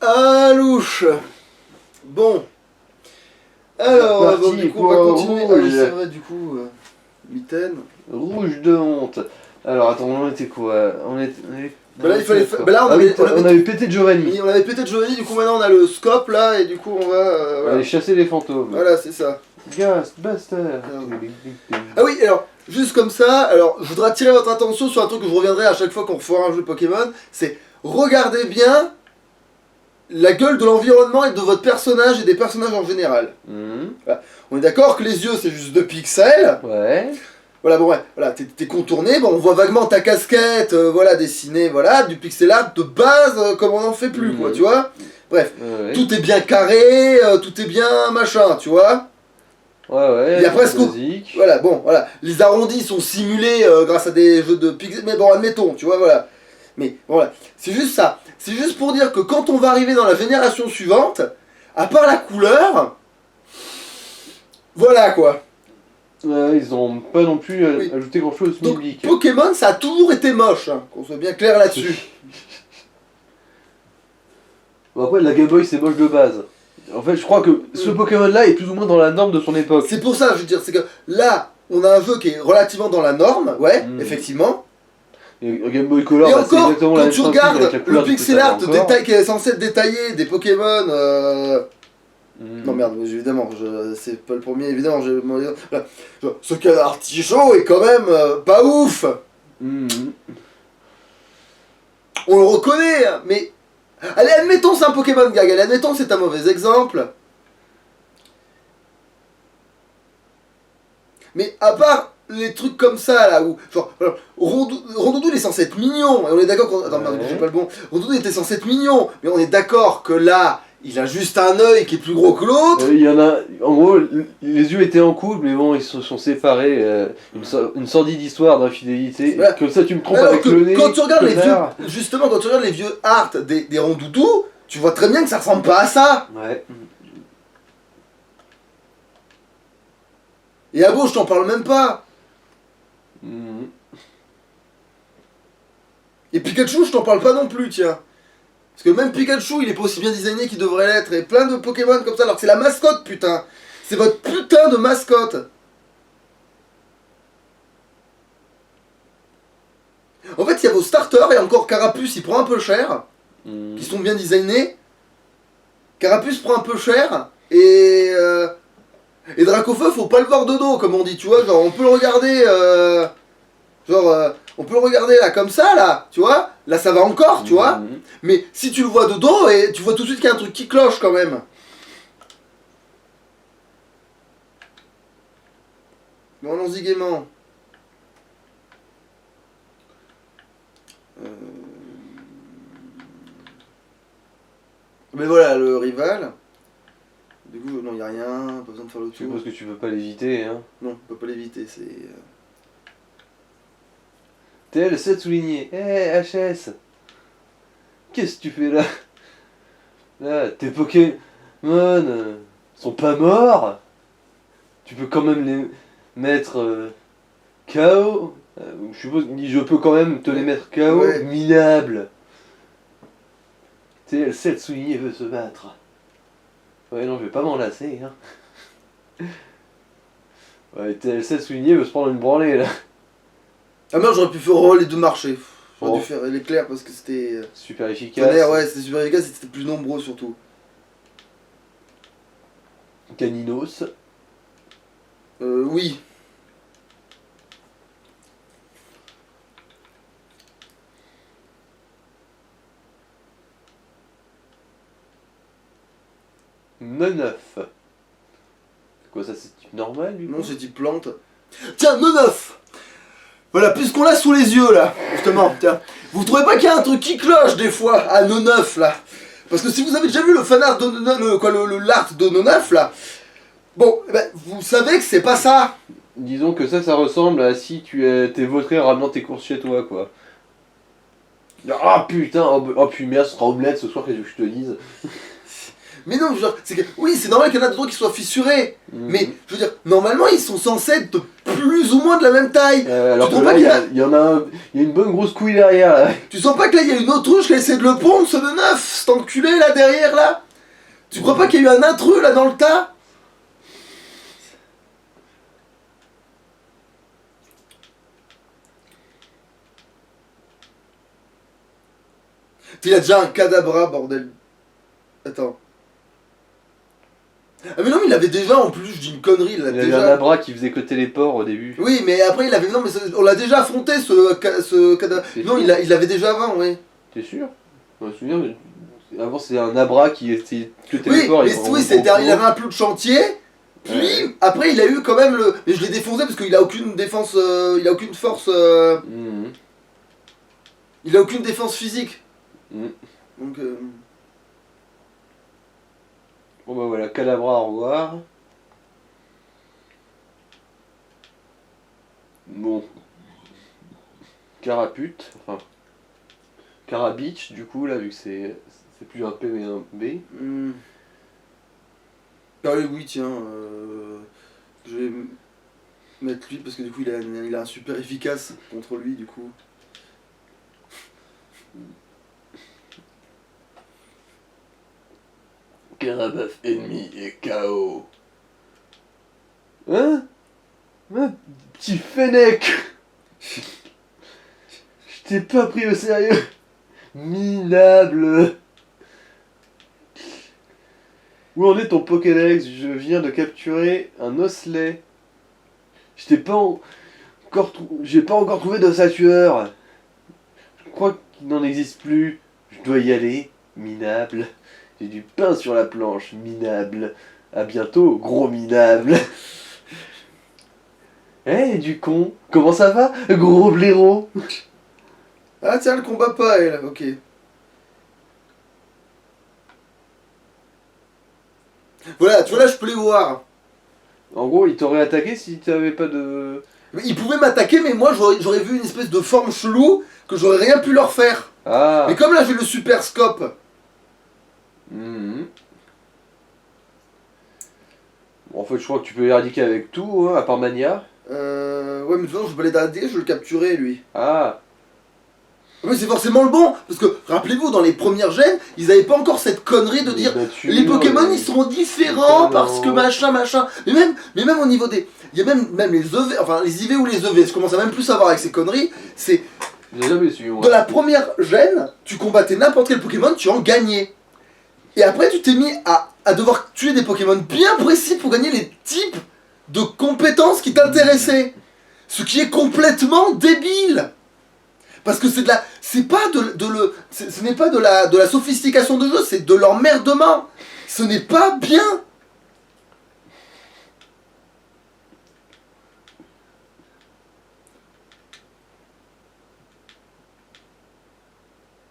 Alouche. Bon. Alors, bon, du coup, on va continuer. Ah oui, c'est vrai, du coup, mitaine. Rouge de honte. Alors, attends, on était quoi? Bah là, il fallait. Bah là, on avait pété Giovanni. On avait pété Giovanni, du coup, maintenant on a le scope là, et du coup, on va. Voilà. Aller chasser les fantômes. Voilà, c'est ça. Ghostbuster. Ah oui, alors, juste comme ça, alors, je voudrais attirer votre attention sur un truc que je reviendrai à chaque fois qu'on refera un jeu Pokémon, c'est regardez bien la gueule de l'environnement et de votre personnage et des personnages en général. Voilà. On est d'accord que les yeux c'est juste 2 pixels. Ouais. Voilà, bon, ouais, voilà, t'es contourné, bon, on voit vaguement ta casquette, voilà, dessinée, voilà, du pixel art de base, comme on n'en fait plus, quoi, tu vois. Bref, tout est bien carré, tout est bien machin, tu vois. Ouais, il y a presque. Voilà, bon, voilà. Les arrondis sont simulés grâce à des jeux de pixels, mais bon, admettons, tu vois, voilà. Mais voilà, c'est juste ça. C'est juste pour dire que quand on va arriver dans la génération suivante, à part la couleur, voilà quoi. Ils ont pas non plus ajouté grand chose Donc, public. Pokémon, ça a toujours été moche, hein, qu'on soit bien clair là-dessus. Bon, après, la Game Boy c'est moche de base. En fait, je crois que ce Pokémon-là est plus ou moins dans la norme de son époque. C'est pour ça, je veux dire, c'est que là, on a un jeu qui est relativement dans la norme, ouais, effectivement. Et Game Boy Color, et bah, encore, quand tu regardes le pixel art qui est censé être détaillé des Pokémon. Non merde, évidemment, c'est pas le premier, évidemment. Ce canard artichaut est quand même pas ouf. On le reconnaît, mais. Allez, admettons c'est un Pokémon gag, allez, admettons c'est un mauvais exemple. Mais à part les trucs comme ça là où. Genre, Rondoudou il est censé être mignon, et on est d'accord qu'on. Attends, merde, j'ai pas le bon. Rondoudou était censé être mignon, mais on est d'accord que là. Il a juste un œil qui est plus gros que l'autre. Il y en a, en gros, les yeux étaient en couple, mais bon, ils se sont séparés. Une sordide histoire d'infidélité. Voilà. Comme ça, tu me trompes avec le nez. Quand tu regardes les vieux, justement, quand tu regardes les vieux art des rondoudous, tu vois très bien que ça ressemble pas à ça. Ouais. Et à gauche, je t'en parle même pas. Et Pikachu, je t'en parle pas non plus, tiens. Parce que même Pikachu, il est pas aussi bien designé qu'il devrait l'être. Et plein de Pokémon comme ça, alors que c'est la mascotte, putain. C'est votre putain de mascotte. En fait, il y a vos starters, et encore Carapuce, il prend un peu cher. Qui sont bien designés. Carapuce prend un peu cher. Et Dracofeu, faut pas le voir de dos, comme on dit, tu vois. Genre, on peut le regarder... on peut le regarder là comme ça là, tu vois. Là ça va encore, tu vois. Mais si tu le vois de dos, et tu vois tout de suite qu'il y a un truc qui cloche quand même. Bon, allons-y gaiement. Mais voilà, le rival. Du coup, non, il n'y a rien, pas besoin de faire le tour. Je suppose que tu peux pas l'éviter, hein. Non, on peut pas l'éviter, c'est... TL7 souligné. HS. Qu'est-ce que tu fais là? Là, tes Pokémon sont pas morts. Tu peux quand même les mettre KO. Je suppose je peux quand même te les mettre KO. Ouais. Minable. TL7 souligné veut se battre. Ouais, non, je vais pas m'en lasser, hein. Ouais, TL7 souligné veut se prendre une branlée là. Ah merde, j'aurais pu faire les deux marchés. J'aurais dû faire l'éclair parce que c'était... super efficace. Tonnerre, ouais, c'était super efficace et c'était plus nombreux surtout. Caninos. Oui. Neuf. C'est quoi ça, c'est type normal lui? Non, c'est type plante. Tiens, Neuf. Voilà, puisqu'on l'a sous les yeux là, justement, tiens. Vous trouvez pas qu'il y a un truc qui cloche des fois à Neuf là? Parce que si vous avez déjà vu le fanart de l'art de Neuf là, bon, ben, vous savez que c'est pas ça. Disons que ça ressemble à si tu t'es vautré en ramenant tes courses chez toi, quoi. Ah putain, oh puis merde, ce sera omelette ce soir, qu'est-ce que je te dise. Mais non, je veux dire, c'est que. Oui, c'est normal qu'il y en a dedans qui soient fissurés. Mais, je veux dire, normalement, ils sont censés être de plus ou moins de la même taille. Alors Tu que trouves là, pas il qu'il y, y a. il y en a il y a une bonne grosse couille derrière là. Tu sens pas que là, il y a une autruche qui a essayé de le pondre, ce de neuf, cet enculé là derrière là? Tu crois pas qu'il y a eu un intrus là dans le tas? Il a déjà un cadabra, bordel. Attends. Ah mais non, mais il avait déjà en plus, je dis une connerie, il l'a Il y avait déjà. un abra qui faisait côté les porcs au début. Oui, mais après il avait. Non, mais on l'a déjà affronté ce cadabra. T'es Non, sûr il l'avait déjà avant, oui. T'es sûr? Je me souviens, avant c'était un abra qui était côté les Oui, porcs. mais oui, il avait un peu de chantier. Puis Ouais. après il a eu quand même le. Mais je l'ai défoncé parce qu'il a aucune défense. Il a aucune force. Mhm. Il a aucune défense physique. Mhm. Donc. Bon bah voilà, Calabra, au revoir. Bon. Carapute, enfin. Carabitch, du coup, là, vu que c'est plus un P mais un B. Allez, oui, tiens. Je vais mettre lui parce que du coup il a un super efficace contre lui, du coup. Carabaf ennemi et KO. Hein? Petit fennec. Je t'ai pas pris au sérieux. Minable. Où en est ton Pokédex? Je viens de capturer un osselet. Je t'ai pas encore j'ai pas encore trouvé d'ossature. Je crois qu'il n'en existe plus. Je dois y aller. Minable. J'ai du pain sur la planche. Minable. À bientôt, gros minable. Eh, du con. Comment ça va, gros blaireau? Ah, tiens, le combat pas, elle, ok. Voilà, tu vois là, je peux les voir. En gros, il t'aurait attaqué si t'avais pas de... Mais ils pouvaient m'attaquer, mais moi j'aurais vu une espèce de forme chelou que j'aurais rien pu leur faire. Ah. Mais comme là j'ai le super scope. Mhm. Bon, en fait, je crois que tu peux éradiquer avec tout, hein, à part Mania. Ouais, mais de toute façon, je peux l'aider, je vais le capturer lui. Ah. Mais c'est forcément le bon, parce que rappelez-vous, dans les premières gènes, ils avaient pas encore cette connerie de dire les Pokémon ils seront différents parce que machin machin. Mais même au niveau des. Il y a même les EV, enfin les IV ou les EV, je commence à même plus savoir avec ces conneries, c'est. J'ai jamais su, moi. Dans la première gène, tu combattais n'importe quel Pokémon, tu en gagnais. Et après, tu t'es mis à devoir tuer des Pokémon bien précis pour gagner les types de compétences qui t'intéressaient. Ce qui est complètement débile. Parce que c'est de la. C'est pas ce n'est pas de la sophistication de jeu, c'est de l'emmerdement. Ce n'est pas bien.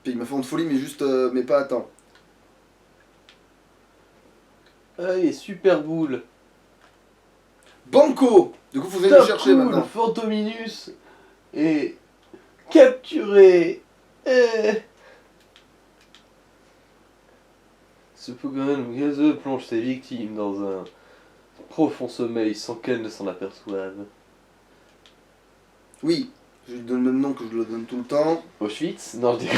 Puis il m'a fait une folie, mais juste. Mais pas à temps. Allez, super boule. Banco. Du coup, faut venir le Top chercher cool, maintenant. Fantominus est capturé. Ce Pokémon gazeux plonge ses victimes dans un profond sommeil sans qu'elles ne s'en aperçoivent. Oui, je lui donne le même nom que je le donne tout le temps. Auschwitz? Non, je dis...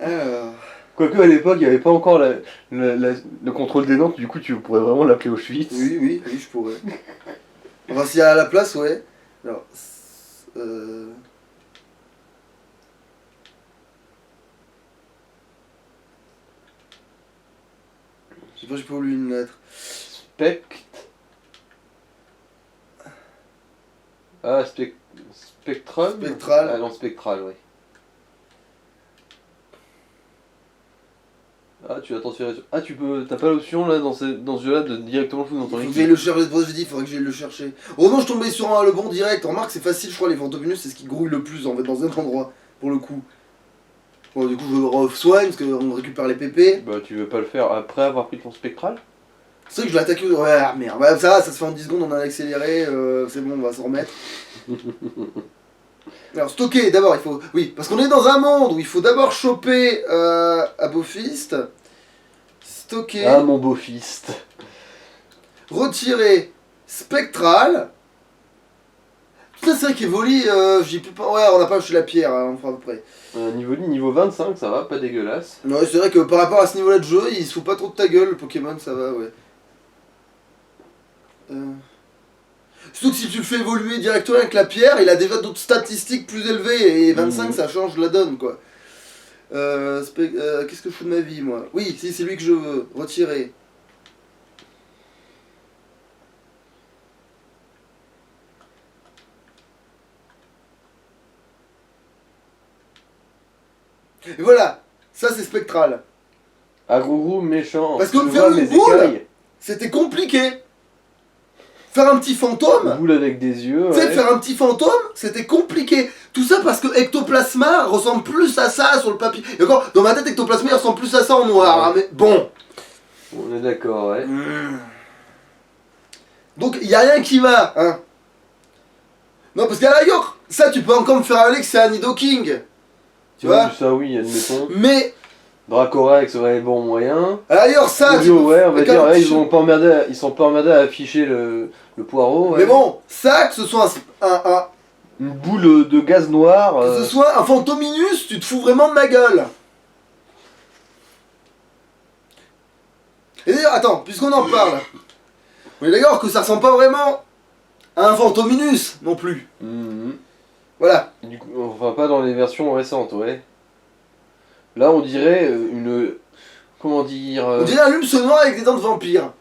Alors. Quoique à l'époque, il n'y avait pas encore le contrôle des Nantes, du coup tu pourrais vraiment l'appeler Auschwitz. Oui, je pourrais. Enfin, s'il y a la place, ouais. Alors. Je sais pas, j'ai pas voulu une lettre. Spect. Ah, Spectrum? Spectral. Ah non, Spectral, oui. Ah, tu as transféré sur... Ah, tu peux... T'as pas l'option, là, dans ce jeu-là, de directement foutre dans ton Il faut que équipe. j'aille le chercher, je dis, il faudrait que j'aille le chercher. Oh non, je tombais sur le bon direct. Remarque, c'est facile, je crois, les Fantominus, c'est ce qui grouille le plus en fait dans un endroit, pour le coup. Bon, du coup, je re-soigne parce qu'on récupère les PP. Bah, tu veux pas le faire après avoir pris ton Spectral? C'est vrai que je l'ai attaqué. Ouais, ah, merde. Ouais, ça se fait en 10 secondes, on a accéléré. C'est bon, on va s'en remettre. Alors stocker d'abord, il faut... Oui, parce qu'on est dans un monde où il faut d'abord choper Apophist, stocker, Ah, mon beau-fils. retirer Spectral. Putain, c'est vrai qu'Evoli, j'ai plus pas... Ouais, on n'a pas acheté la pierre, hein, on fera à peu près. Niveau 25, ça va, pas dégueulasse. Ouais, c'est vrai que par rapport à ce niveau-là de jeu, il se fout pas trop de ta gueule, le Pokémon, ça va, ouais. Surtout que si tu le fais évoluer directement avec la pierre, il a déjà d'autres statistiques plus élevées, et 25 ça change la donne, quoi. Qu'est-ce que je fous de ma vie, moi? Oui, si, c'est lui que je veux. Retirer. Et voilà, ça c'est spectral. Agrourou méchant. Parce que Tu faire vois une mes boule, écailles. c'était compliqué. Faire un petit fantôme, Boule avec des yeux, tu sais, ouais. faire un petit fantôme, c'était compliqué. Tout ça parce que Ectoplasma ressemble plus à ça sur le papier. Et encore, dans ma tête, Ectoplasma il ressemble plus à ça en noir. Ouais. Hein, mais bon. On est d'accord, ouais. Donc, il n'y a rien qui va, hein. Non, parce qu'à la rigueur, ça, tu peux encore me faire avaler que c'est un Nidoking. Tu vois? Ça, oui, admettons. Mais, Dracorex, ouais, bon moyen. à la rigueur, ça, tu Yu-Gi-Oh, peux... ouais, on va avec dire, un ouais, petit- ils sont pas emmerdés à afficher le poireau. Ouais. Mais bon, ça, que ce soit Une boule de gaz noir. que ce soit un Fantominus, tu te fous vraiment de ma gueule. Et d'ailleurs, attends, puisqu'on en parle, on est d'accord que ça ressemble pas vraiment à un Fantominus non plus. Mhm. Voilà. Du coup, enfin, pas dans les versions récentes, ouais. Là, on dirait une. Comment dire On dirait un lume noir avec des dents de vampire.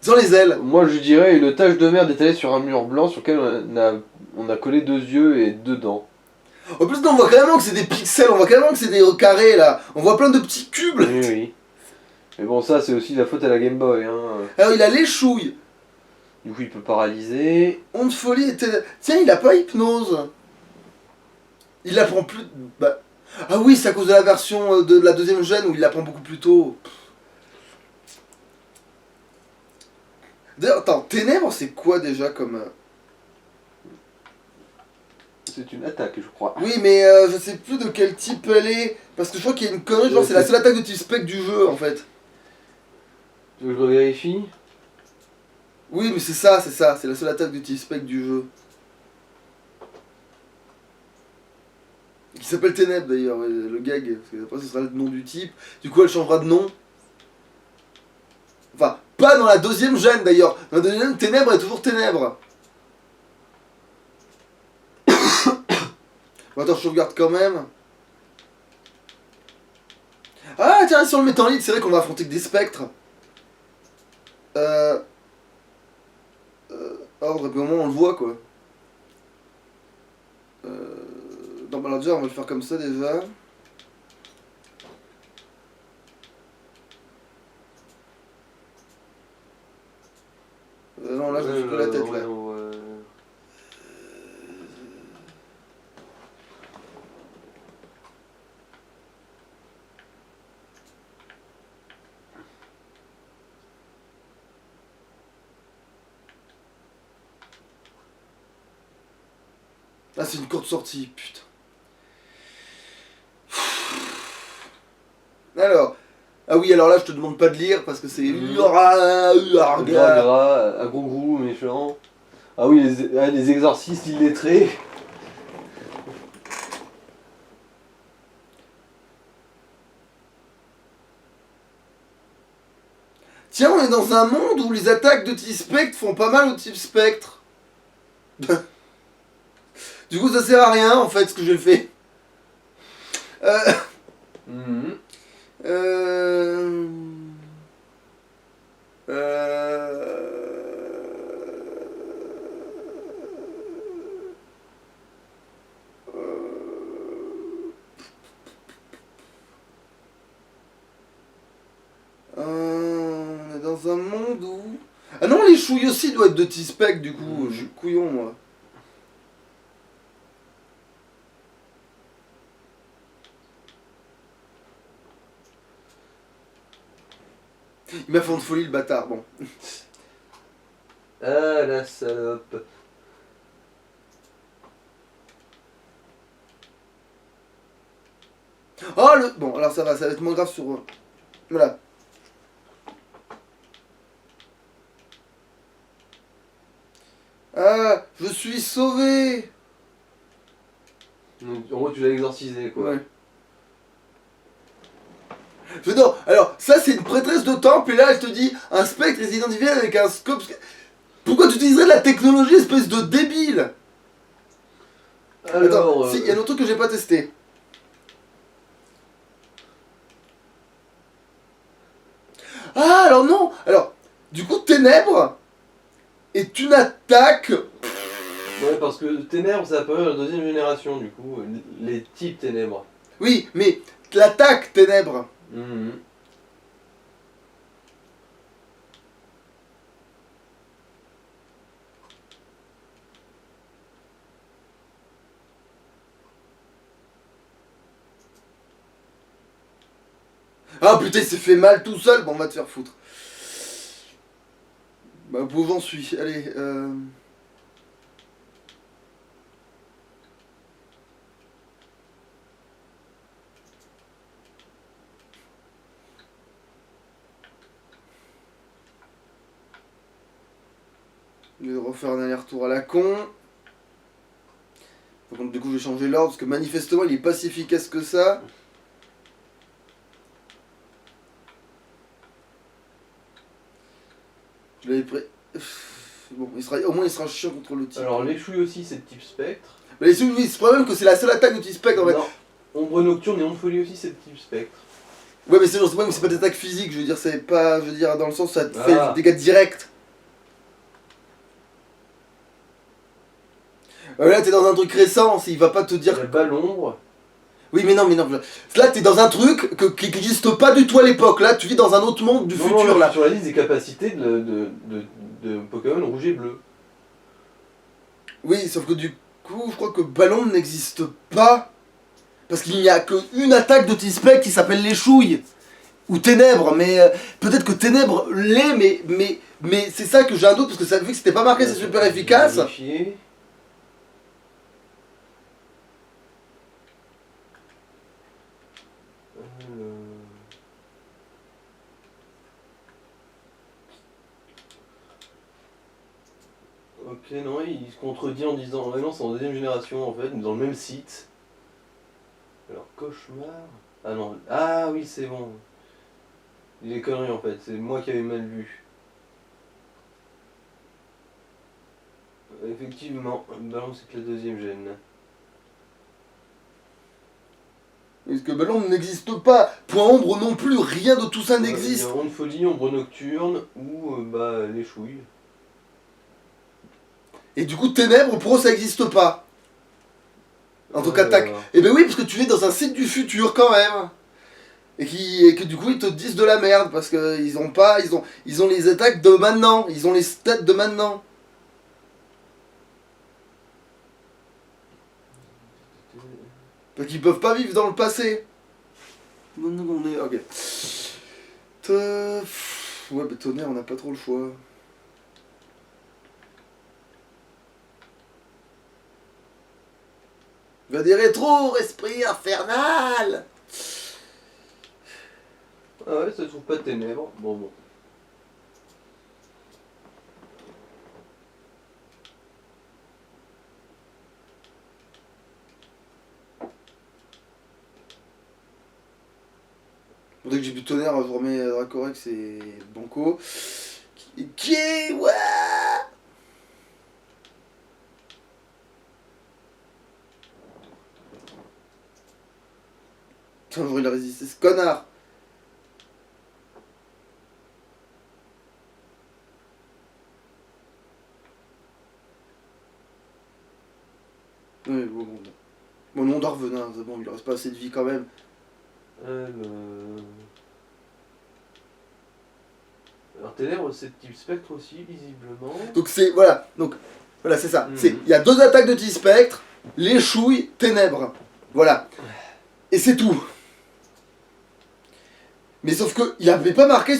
Sans les ailes. Moi, je dirais une tache de merde étalée sur un mur blanc sur lequel on a collé 2 yeux et 2 dents. En plus, là, on voit carrément que c'est des pixels, on voit carrément que c'est des carrés là. On voit plein de petits cubes. Oui, oui. Mais bon, ça, c'est aussi la faute à la Game Boy. Hein. Alors, il a les chouilles. Du coup, il peut paralyser. Onde folie était... Tiens, il a pas hypnose. Il la prend plus... Bah... Ah oui, c'est à cause de la version de la deuxième gène où il la prend beaucoup plus tôt. D'ailleurs, attends, Ténèbres, c'est quoi déjà comme... C'est une attaque, je crois. Oui, mais je sais plus de quel type elle est. Parce que je crois qu'il y a une connerie, genre c'est la seule attaque de type spec du jeu en fait. Tu veux que je vérifie? Oui, mais c'est ça, c'est la seule attaque de type spec du jeu. Qui s'appelle Ténèbres d'ailleurs, le gag, parce que après ce sera le nom du type. Du coup, elle changera de nom. Enfin, pas dans la deuxième gène d'ailleurs. Dans la deuxième gène, Ténèbres est toujours Ténèbres. Bon, attends, je regarde quand même. Ah, tiens, si on le met en lead, c'est vrai qu'on va affronter que des spectres. Ordre, et puis au moins on le voit quoi. Non, bah alors déjà, on va le faire comme ça déjà. Non, là, je me suis pris la tête là. Ah, c'est une courte sortie, putain. Alors, ah oui, alors là, je te demande pas de lire parce que c'est Gras, un gros gros méchant. Ah oui, les exorcistes illettrés. Tiens, on est dans un monde où les attaques de type spectre font pas mal au type spectre. Du coup, ça sert à rien en fait ce que j'ai fait. Mhm. Euh... On est dans un monde où... Ah non, les chouilles aussi doivent être de T-Spec du coup, je suis couillon moi. Il m'a fait de folie le bâtard, bon. Ah la salope. Oh le... Bon, alors ça va être moins grave sur... Voilà. Ah, je suis sauvé. Donc, en gros, tu l'as exorcisé, quoi. Ouais. Non, alors ça c'est une prêtresse de temple et là elle te dit un spectre est identifié avec un scope. Pourquoi tu utiliserais de la technologie, espèce de débile? Alors, Attends, si, il y a un autre truc que j'ai pas testé. Ah, alors non. Alors, du coup, Ténèbres est une attaque. ouais, parce que Ténèbres, ça apparaît à la deuxième génération, du coup, les types Ténèbres. Oui, mais l'attaque Ténèbres. Mhm. Ah putain, il s'est fait mal tout seul. Bon, on va te faire foutre. Bah, où j'en suis. Allez, je vais refaire un aller-retour à la con. Donc, du coup, je vais changer l'ordre parce que manifestement, il est pas si efficace que ça. Je l'avais prêt. Bon, au moins il sera chiant contre le type. Alors, les chouilles aussi, c'est de type spectre. Mais oui, c'est le problème que c'est la seule attaque de type spectre en fait. Non. Ombre nocturne et ombre folie aussi, c'est de type spectre. Ouais, mais c'est le problème, c'est pas d'attaque physique, je veux dire, c'est pas. Je veux dire, dans le sens, ça te fait Ah. des dégâts directs. Là, t'es dans un truc récent, il va pas te Il dire. y a pas l'ombre. Oui, mais non, mais non. Là, t'es dans un truc qui n'existe pas du tout à l'époque. Là, tu vis dans un autre monde du Non, futur, non, là. sur la liste des capacités de Pokémon rouge et bleu. Oui, sauf que du coup, je crois que Ballon n'existe pas. Parce qu'il n'y a qu'une attaque de type spectre qui s'appelle les chouilles. Ou Ténèbres, mais peut-être que Ténèbres l'est, mais c'est ça que j'ai un doute, parce que ça, vu que c'était pas marqué, c'est super efficace. Vérifier. Ok, non, il se contredit en disant ouais, non, c'est en deuxième génération en fait, dans le même site. Alors, cauchemar. Ah non, ah oui, c'est bon. Il est conneries en fait, c'est moi qui avais mal vu. Effectivement, ballon c'est que la deuxième gêne. Parce que Ballon n'existe pas. Point ombre non plus, rien de tout ça Il y n'existe. a Ronde Folie, Ombre Nocturne ou bah les chouilles. Et du coup, Ténèbres, pour eux, ça n'existe pas. En tant qu'attaque. Eh ben oui, parce que tu es dans un site du futur quand même. Et que du coup, ils te disent de la merde, parce que ils ont pas. Ils ont les attaques de maintenant. Ils ont les stats de maintenant. Parce qu'ils peuvent pas vivre dans le passé. Non, non, on est. Ok. Ouais, bah tonnerre, on n'a pas trop le choix. Va des rétro, esprit infernal. Ah ouais, ça trouve pas de ténèbres. Bon, bon. Dès que j'ai du tonnerre, je remets Dracorex et Banco. Qui est. Ouais. Putain, j'aurais résisté ce connard. Ouais, bon, bon. Bon, non, Darvenin, c'est bon, il reste pas assez de vie quand même. Alors ténèbres c'est de type spectre aussi, visiblement. Donc c'est. Voilà, donc. Voilà, c'est ça. Mhm. Il y a deux attaques de type spectre, les chouilles, ténèbres. Voilà. Et c'est tout. Mais sauf que, il avait pas marqué,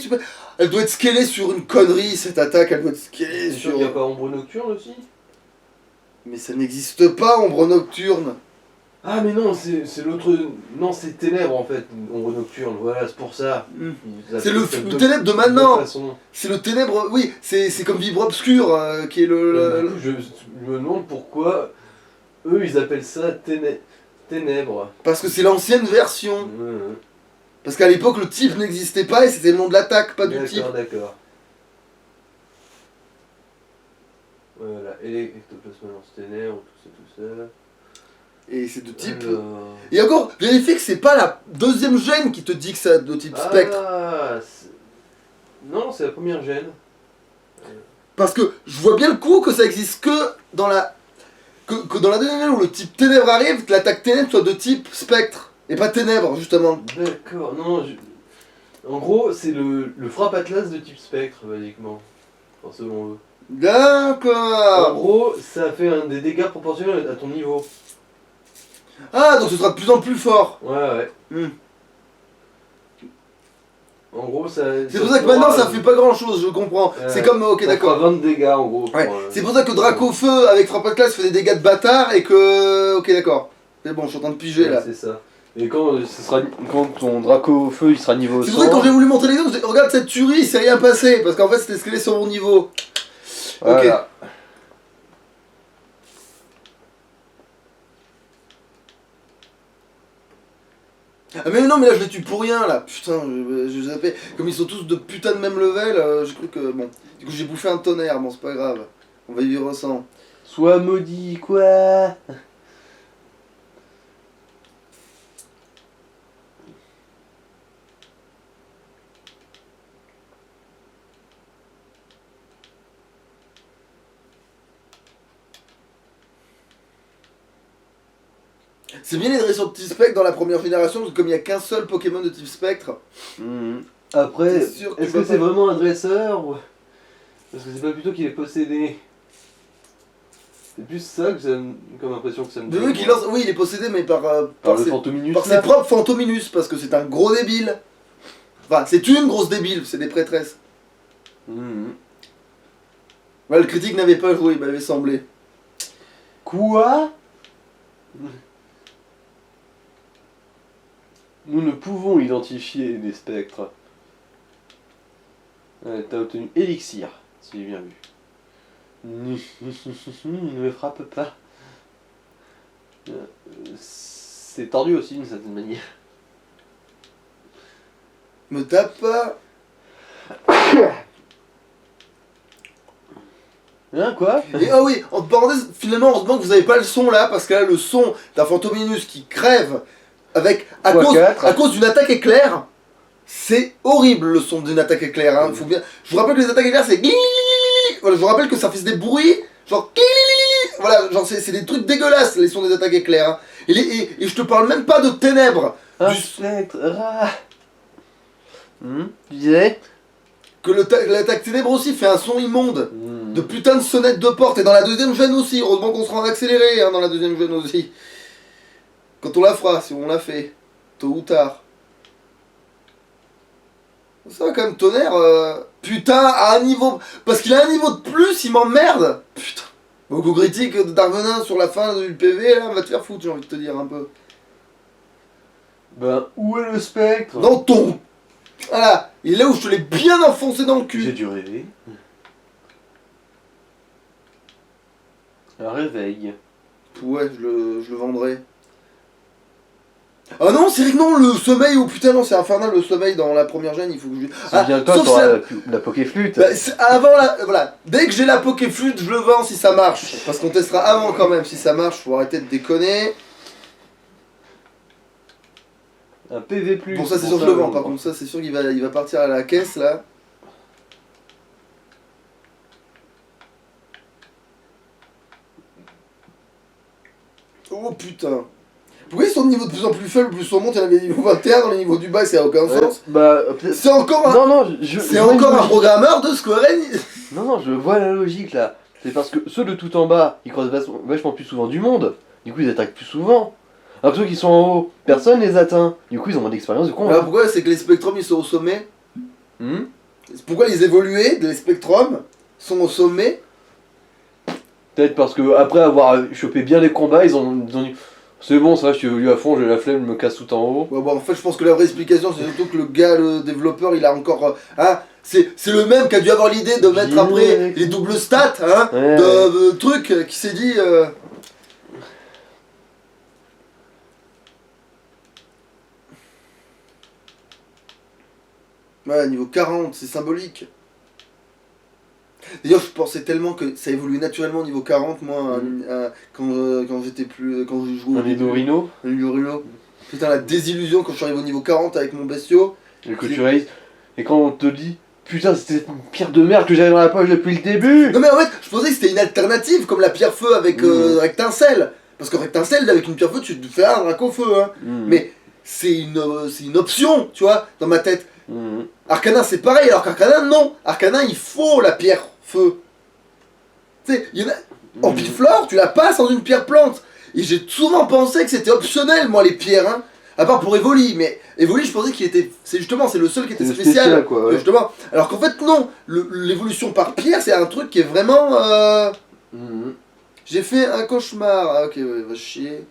elle doit être scalée sur une connerie, cette attaque, elle doit être scalée C'est sûr sur... qu'il n'y a pas Ombre Nocturne aussi? Mais ça n'existe pas, Ombre Nocturne. Ah mais non, c'est l'autre... Non, c'est Ténèbres en fait, Ombre Nocturne, voilà, c'est pour ça. Ils C'est appellent ça le ténèbre de de maintenant. façon. C'est le ténèbre, oui, c'est comme Vivre Obscur qui est Du coup, je me demande pourquoi eux ils appellent ça Ténèbres. Parce que c'est l'ancienne version. Ouais. Parce qu'à l'époque, le type n'existait pas et c'était le nom de l'attaque, pas du type. D'accord. Voilà, et ectoplasme lance ténèbres, tout ça. Et c'est de type. Alors... Et encore, vérifiez que c'est pas la deuxième gène qui te dit que c'est de type spectre. Ah, non, c'est la première gène. Parce que je vois bien le coup que ça existe que dans la. Que dans la deuxième gène où le type ténèbres arrive, que l'attaque ténèbres soit de type spectre. Et pas ténèbres, justement. D'accord, non, en gros, c'est le frappe atlas de type spectre, basiquement. Enfin, selon eux. En D'accord. gros, ça fait des dégâts proportionnels à ton niveau. Ah, donc ce sera de plus en plus fort. Ouais. Hmm. En gros, ça. C'est pour ça que maintenant ça fait pas grand chose, je comprends. C'est comme. Ok, ça d'accord. fera 20 dégâts en gros. Ouais. C'est pour ça que Dracofeu avec frappe à classe fait des dégâts de bâtard et que. Ok, d'accord. Mais bon, je suis en train de piger là. C'est ça. Et quand ton Draco feu il sera niveau 100. C'est pour ça que quand j'ai voulu montrer l'exemple, j'ai dit, regarde cette tuerie, il s'est rien passé. Parce qu'en fait, c'était ce qu'elle est sur mon niveau. Voilà. Ok. Ah mais non, mais là je les tue pour rien là. Putain, je zappais. Comme ils sont tous de putain de même level, j'ai cru que. Bon. Du coup, j'ai bouffé un tonnerre, bon, c'est pas grave. On va y vivre sans. Sois maudit, quoi. C'est bien les dressions de type spectre dans la première génération, parce que comme il n'y a qu'un seul Pokémon de type spectre. Après, T'es sûr que est-ce tu que vas c'est pas- vraiment un dresseur ou... Parce que c'est pas plutôt qu'il est possédé. C'est plus ça que comme impression que ça me De donne. eux qui lance. Oui, il est possédé, mais par Par le ses... Fantominus par ses là. propres Fantominus, parce que c'est un gros débile. Enfin, c'est une grosse débile, c'est des prêtresses. Ouais, le critique n'avait pas joué, il m'avait semblé. Quoi? Nous ne pouvons identifier des spectres. T'as obtenu Élixir, si j'ai bien vu. Ne me frappe pas. C'est tordu aussi d'une certaine manière. Me tape pas. Hein, quoi? Et ah oui, en parenthèse, finalement, heureusement que vous avez pas le son là, parce que là, le son d'un Fantominus qui crève avec à cause d'une attaque éclair, c'est horrible le son d'une attaque éclair. Hein. Faut bien... Je vous rappelle que les attaques éclair, c'est voilà, je vous rappelle que ça fait des bruits, genre voilà, genre c'est des trucs dégueulasses les sons des attaques éclair. Hein. Et je te parle même pas de ténèbres. Un Du... spectre, Tu disais? Que l'attaque ténèbres aussi fait un son immonde. De putain de sonnette de porte. Et dans la deuxième gêne aussi. Heureusement qu'on sera en accéléré hein, dans la deuxième gêne aussi. Quand on la fera, si on l'a fait. Tôt ou tard. Ça va quand même, tonnerre. Putain, à un niveau. Parce qu'il a un niveau de plus, il m'emmerde. Putain. Beaucoup critique de Darvenin sur la fin du PV, là, va te faire foutre, j'ai envie de te dire un peu. Ben, où est le spectre? Dans ton. Voilà. Il est là où je te l'ai bien enfoncé dans le cul. J'ai dû rêver. Un réveil. Ouais, je le vendrai. Ah non, c'est vrai que non, le sommeil, oh putain, non, c'est infernal le sommeil dans la première gêne, il faut que je. Souviens-toi, sauf t'auras si la Pokéflûte. bah, avant la. Voilà, dès que j'ai la Pokéflûte, je le vends si ça marche. Parce qu'on testera avant quand même, si ça marche, faut arrêter de déconner. Un PV+. Bon, ça c'est sûr que je le vends, par contre, ça c'est sûr qu'il va partir à la caisse là. Oh putain. Pourquoi ils sont de niveau de plus en plus faible, plus on monte, il y en avait niveau 21 dans les niveaux du bas, ça n'a aucun sens. Bah, C'est encore un. non, c'est encore un programmeur de Square Enix. Non, je vois la logique là. C'est parce que ceux de tout en bas, ils croisent vachement plus souvent du monde. Du coup, ils attaquent plus souvent. Alors que ceux qui sont en haut, personne les atteint. Du coup, ils ont moins d'expérience de combat. Alors pourquoi c'est que les Spectrums ils sont au sommet? Pourquoi les évolués des Spectrums sont au sommet? Peut-être parce que après avoir chopé bien les combats, ils ont dit C'est bon, ça, je suis évolué à fond, j'ai la flemme, je me casse tout en haut. Ouais, bon, en fait, je pense que la vraie explication, c'est surtout que le gars, le développeur, il a encore. Hein, c'est le même qui a dû avoir l'idée de mettre après les doubles stats, hein, Ouais, de trucs, qui s'est dit. Ouais, niveau 40, c'est symbolique. D'ailleurs, je pensais tellement que ça évoluait naturellement au niveau 40, moi, quand j'étais plus. Quand je jouais Un Nidorino. Un Nidorino. Putain, la désillusion quand je suis arrivé au niveau 40 avec mon bestiau. Et que tu réalises. Et quand on te dit, putain, c'était une pierre de merde que j'avais dans la poche depuis le début. Non, mais en fait, je pensais que c'était une alternative, comme la pierre feu avec Rectincelle. Parce que Rectincelle, avec une pierre feu, tu te fais un drac au feu, hein. Mais c'est une option, tu vois, dans ma tête. Arcana, c'est pareil, alors qu'Arcana, non. Arcana, il faut la pierre feu. Tu sais, il y en a. En Piflore, tu la passes en une pierre plante. Et j'ai souvent pensé que c'était optionnel, moi, les pierres, hein. À part pour Evoli, mais Evoli, je pensais qu'il était. C'est justement, c'est le seul qui était spécial. Quoi, ouais. Justement. Alors qu'en fait, non. L'évolution par pierre, c'est un truc qui est vraiment. J'ai fait un cauchemar. Ah, ok, ouais, va chier.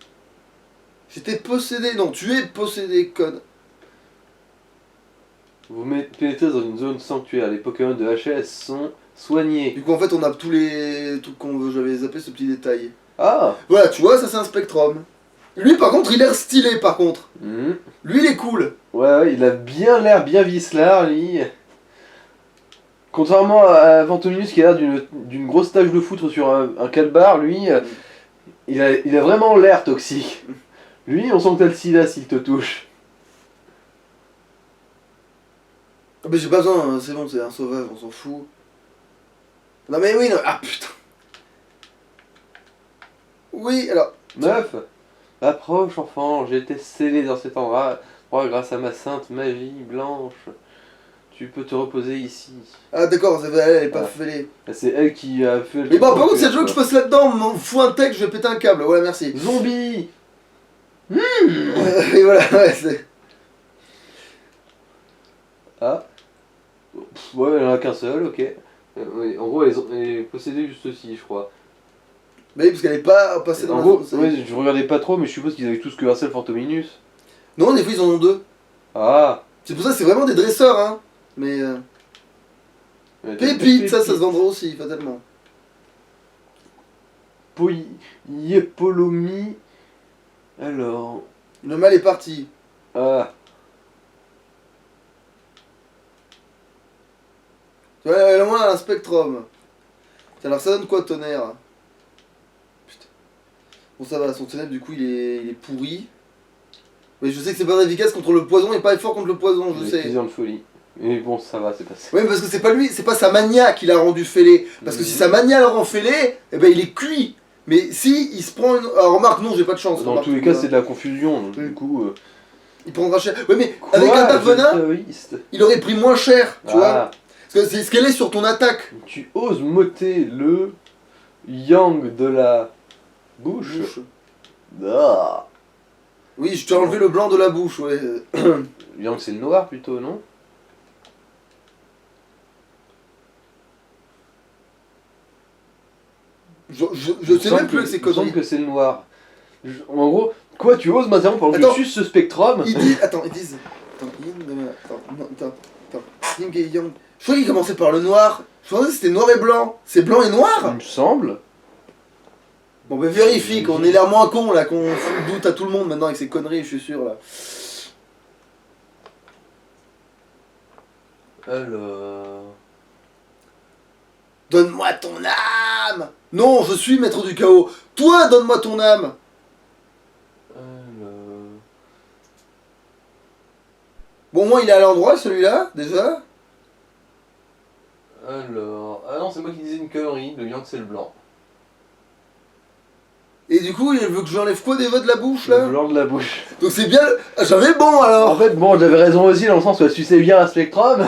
J'étais possédé. Non, tu es possédé, conne. Vous pénétrez dans une zone sanctuaire. Les Pokémon de HS sont soignés. Du coup, en fait, on a tous les trucs qu'on veut. J'avais zappé ce petit détail. Ah. Voilà, tu vois, ça c'est un Spectrum. Lui, par contre, il a l'air stylé, par contre. Lui, il est cool. Ouais, il a bien l'air bien vicelard, lui. Contrairement à Ventominus qui a l'air d'une grosse tache de foutre sur un calbar, lui, il a vraiment l'air toxique. Lui, on sent que t'as le sida s'il te touche. Ah, mais j'ai pas besoin, hein, c'est bon, c'est un sauvage, on s'en fout. Non, mais oui, non. Ah putain. Oui, alors. 9. Approche, enfant, j'ai été scellé dans cet endroit grâce à ma sainte magie blanche. Tu peux te reposer ici. Ah, d'accord, elle est pas fêlée. C'est elle qui a fait le. Mais bon, par contre, si elle veut que je passe là-dedans, m'en fous un texte, je vais péter un câble. Voilà, merci. Zombie. Et voilà, ouais, c'est. Ah. Ouais, il n'y en a qu'un seul, ok. Oui, en gros, elle est possédée juste aussi, je crois. Bah oui, parce qu'elle est pas passée dans en la gros, zone, ouais, je regardais pas trop, mais je suppose qu'ils avaient tous que un seul Fantominus. Non, des fois, ils en ont deux. Ah. C'est pour ça que c'est vraiment des dresseurs, hein. Mais. Pépite, ça se vendra aussi, fatalement. Yepolomi. Alors. Le mal est parti. Ah. Tu vois, elle a moins un Spectrum. Alors ça donne quoi, Tonnerre? Putain. Bon, ça va, son Tonnerre, du coup, il est pourri. Mais je sais que c'est pas efficace contre le poison et pas fort contre le poison, je sais. De folie. Mais bon, ça va, c'est passé. Oui, mais parce que c'est pas lui, c'est pas sa mania qui l'a rendu fêlé. Parce que si sa mania le rend fêlé, eh ben il est cuit. Mais si il se prend une. Alors remarque, non, j'ai pas de chance. Dans tous les cas, c'est de la confusion, donc du coup. Il prendra cher. Oui, mais avec un Dark Venin, il aurait pris moins cher, tu vois. Parce que c'est ce qu'elle est sur ton attaque. Tu oses m'ôter le yang de la bouche. Ah. Oui, je t'ai enlevé le blanc de la bouche, ouais. Yang, c'est le noir plutôt, non? Je sais même plus que c'est conneries. Il me semble que c'est le noir. En gros, quoi, tu oses m'interrompre pendant que je suce ce Spectrum? Ils disent. Attends, ils disent. Attends. Yin et Yang. Je crois qu'il commençait par le noir. Je pensais que c'était noir et blanc. C'est blanc et noir? Il me semble. Bon, bah vérifie, qu'on ait l'air moins con là, qu'on fout le doute à tout le monde maintenant avec ces conneries, je suis sûr là. Alors. Donne-moi ton âme! Non, je suis maître du chaos. Toi, donne-moi ton âme! Alors. Bon, au moins il est à l'endroit celui-là, déjà. Alors. Ah non, c'est moi qui disais une connerie. Le yang, c'est le blanc. Et du coup, il veut que je lui enlève quoi des votes de la bouche là? Le blanc de la bouche. Donc c'est bien. Ah, j'avais bon alors! En fait, bon, j'avais raison aussi dans le sens où elle suçait bien un Spectrum.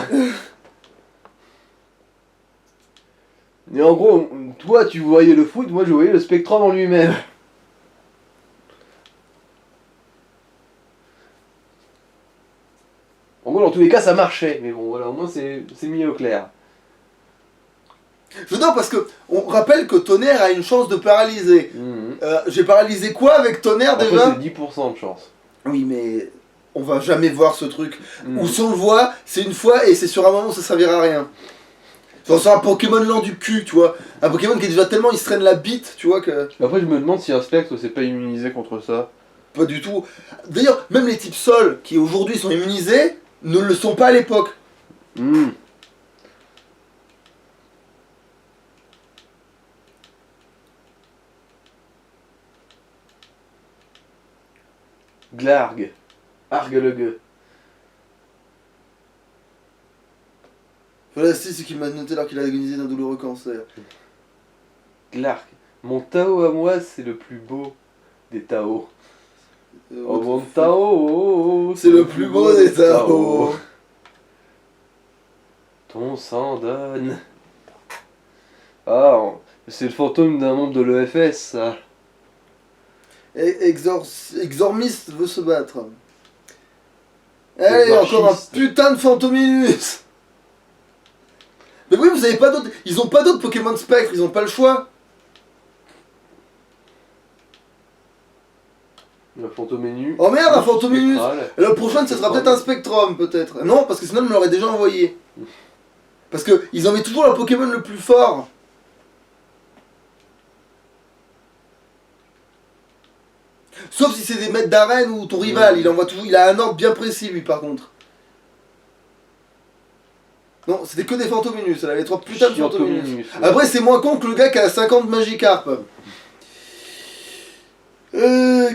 Et en gros, toi tu voyais le foot, moi je voyais le Spectrum en lui-même. En gros, dans tous les cas, ça marchait. Mais bon, voilà, au moins c'est mis au clair. Non, parce que on rappelle que Tonnerre a une chance de paralyser. J'ai paralysé quoi avec tonnerre Après, déjà? c'est 10% de chance. Oui, mais on va jamais voir ce truc. Mm. Ou si on le voit, c'est une fois et c'est sur un moment où ça servira à rien. Genre sur un Pokémon lent du cul, tu vois. Un Pokémon qui est déjà tellement il se traîne la bite, tu vois, que. Après, je me demande si un Spectre c'est pas immunisé contre ça. Pas du tout. D'ailleurs, même les types Sol qui aujourd'hui sont immunisés ne le sont pas à l'époque. Hmm. Glarg. Argue-le-gueux. Voilà, c'est ce qu'il m'a noté alors qu'il a agonisé d'un douloureux cancer. Glarg. Mon Tao à moi, c'est le plus beau des Tao. Oh mon Tao, C'est le plus beau des Tao. Ton sang donne. Ah, c'est le fantôme d'un membre de l'EFS, ça. Exormiste veut se battre. Allez, encore un Exorciste. putain de Fantominus. Mais oui, vous avez pas d'autres. Ils ont pas d'autres Pokémon Spectre, ils ont pas le choix. Le Fantoménu. Oh merde, un Fantominus. Spectral. Le prochain, ce sera peut-être un Spectrum, peut-être. Non, parce que sinon, il me l'aurait déjà envoyé. Parce que ils en mettent toujours le Pokémon le plus fort. Sauf si c'est des maîtres d'arène ou ton rival, il envoie toujours. Il a un ordre bien précis, lui, par contre. Non, c'était que des Fantominus, elle avait 3 putains de Fantominus. Fantominus, ouais. Après, c'est moins con que le gars qui a 50 Magikarp.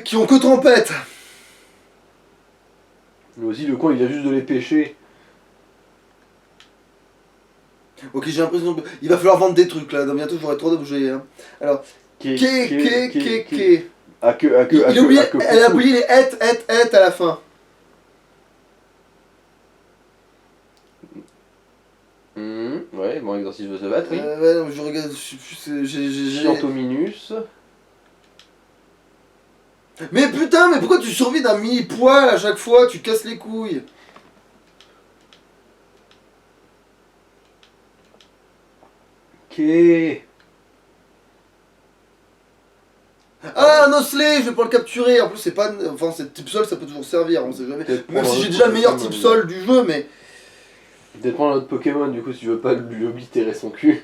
Qui ont que trompette. Mais aussi, le con, il a juste de les pêcher. Ok, j'ai l'impression qu'il va falloir vendre des trucs là, donc bientôt j'aurai trop d'objets. Hein. Alors, Ké. Il a oublié, elle a oublié les et à la fin. Ouais, bon, exercice de se battre, oui. Ouais, non, je regarde, je sais plus, j'ai. Fantominus. Mais putain, mais pourquoi tu survis d'un mini poil à chaque fois? Tu casses les couilles. Ok. Ah, un Osley, je vais pas le capturer. En plus, c'est pas. Enfin, c'est type sol, ça peut toujours servir, on sait jamais. Peut-être Même prendre si un j'ai autre déjà le meilleur Pokémon, type sol du jeu, mais. Peut-être prendre un autre Pokémon, du coup, si tu veux pas lui oblitérer son cul.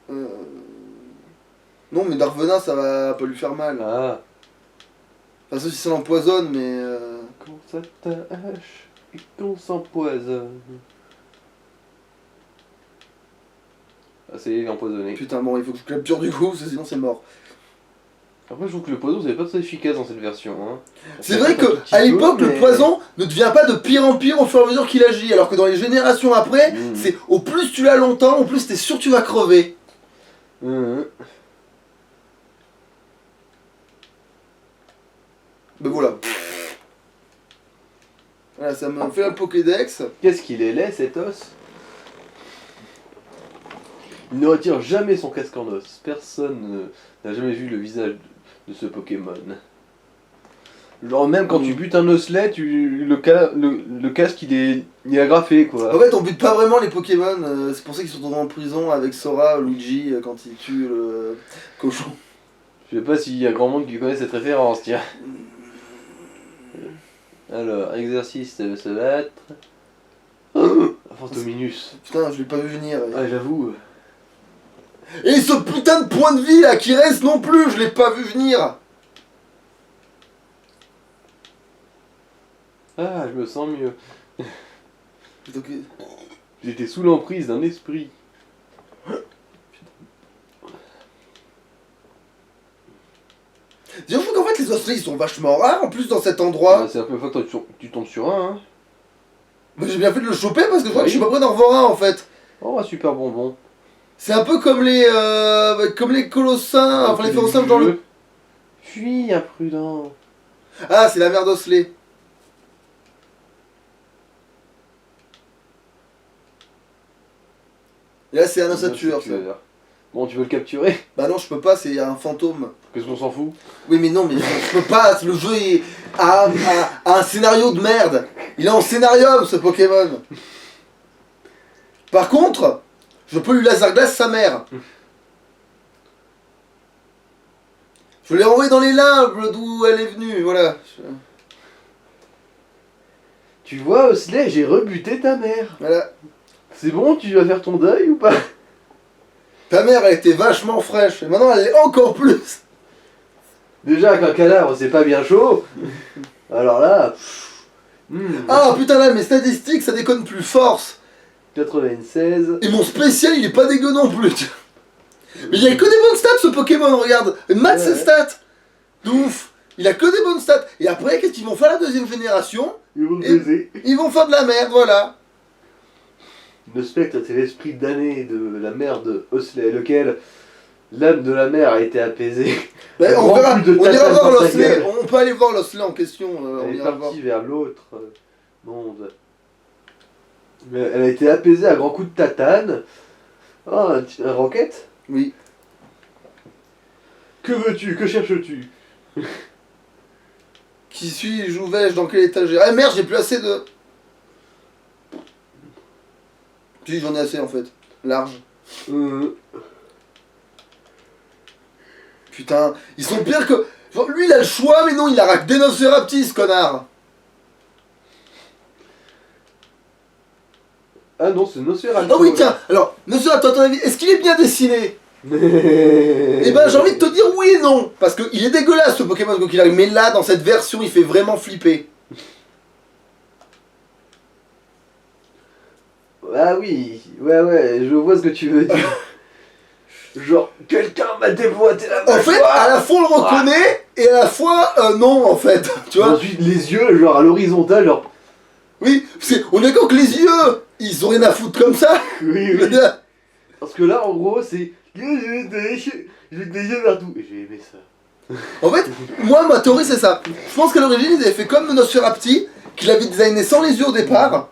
Non, mais Darvenin, ça va pas lui faire mal. Ah. Enfin, sauf si ça l'empoisonne, mais. Quand ça tâche et qu'on s'empoisonne. Ah, c'est empoisonné. Putain, bon, il faut que je capture du coup, parce que sinon c'est mort. Après, je trouve que le poison, c'est pas très efficace dans cette version. Hein. C'est vrai que à l'époque, le poison ne devient pas de pire en pire au fur et à mesure qu'il agit, alors que dans les générations après, c'est au plus tu l'as longtemps, au plus t'es sûr que tu vas crever. Ben voilà. Voilà, ça me fait un Pokédex. Qu'est-ce qu'il est laid, cet os? Il ne retire jamais son casque en os. Personne n'a jamais vu le visage de ce Pokémon. Genre même quand tu butes un osselet, le casque il est agrafé quoi. En fait, on bute pas vraiment les Pokémon, c'est pour ça qu'ils sont tombés en prison avec Sora, Luigi, quand il tue le cochon. Je sais pas s'il y a grand monde qui connaît cette référence, tiens. Alors, exercice, ça va se battre. Fantominus. Putain, je l'ai pas vu venir. Ah, j'avoue. Et ce putain de point de vie là qui reste non plus, je l'ai pas vu venir. Ah, je me sens mieux. Donc, J'étais sous l'emprise d'un esprit. dis-moi qu'en fait les osselets ils sont vachement rares en plus dans cet endroit. Ah, c'est la première fois que tu tombes sur un, hein. Mais j'ai bien fait de le choper parce que je crois Oui. que je suis pas prêt d'en revoir un en fait. Oh, un super bonbon. C'est un peu comme les colossins, enfin les férocinges dans le... Fuis, imprudent. Ah, c'est la mère d'osselet. Et là c'est un ossature ça. Bon, tu veux le capturer? Bah non, je peux pas, c'est un fantôme. Qu'est-ce qu'on s'en fout? Oui mais non, mais je peux pas, le jeu a un scénario de merde. Il est en scénarium ce Pokémon. Par contre, je peux lui laser glace sa mère. Je l'ai renvoyée dans les limbes d'où elle est venue, voilà. Tu vois, Osley, j'ai rebuté ta mère. Voilà. C'est bon, tu vas faire ton deuil ou pas? Ta mère, elle était vachement fraîche, et maintenant elle est encore plus. Déjà qu'un cadavre, c'est pas bien chaud. Alors là... Ah putain là, mes statistiques, ça déconne plus, force. 96... Et mon spécial, il est pas dégueu non plus. Mais il y a que des bonnes stats ce Pokémon, regarde. Math ses stats. De ouf. Il a que des bonnes stats. Et après, qu'est-ce qu'ils vont faire la deuxième génération? Ils vont baiser. Ils vont faire de la merde, voilà. Le spectre, c'est l'esprit damné de la mère de Osley, lequel l'âme de la mère a été apaisée. Ben, on verra, Rempli de on ira tatane voir dans sa l'Osley. gueule. On peut aller voir l'Osley en question. On Elle est ira le voir. partie vers l'autre monde. Mais elle a été apaisée à grands coups de tatane. Ah, un roquette? Oui. Que veux-tu? Que cherches-tu? Qui suis-je? Où vais-je? Dans quelle étagère? Ah merde, j'ai plus assez de... Si, j'en ai assez en fait. Large. Putain, ils sont pires que... Genre, lui, il a le choix, mais non, il a des Nosferaptis, ce connard. Ah non, c'est Nosferatu. Ah oui, tiens, alors, Nosferatu, à ton avis, est-ce qu'il est bien dessiné? Eh ben, j'ai envie de te dire oui et non. Parce qu'il est dégueulasse, ce Pokémon, quoi qu'il arrive. Mais là, dans cette version, il fait vraiment flipper. Ah oui, ouais, je vois ce que tu veux dire. Genre, quelqu'un m'a déboîté la mâchoire. En fait, à la fois, on le reconnaît, et à la fois, non, en fait. Tu vois? Ensuite, les yeux, genre, à l'horizontale, genre... Oui, on est d'accord que les yeux, ils ont rien à foutre comme ça. Oui. Parce que là, en gros, c'est... J'ai des yeux partout. Et j'ai aimé ça. En fait, moi, ma théorie, c'est ça. Je pense qu'à l'origine, ils avaient fait comme Nosferapti, qu'il avait designé sans les yeux au départ.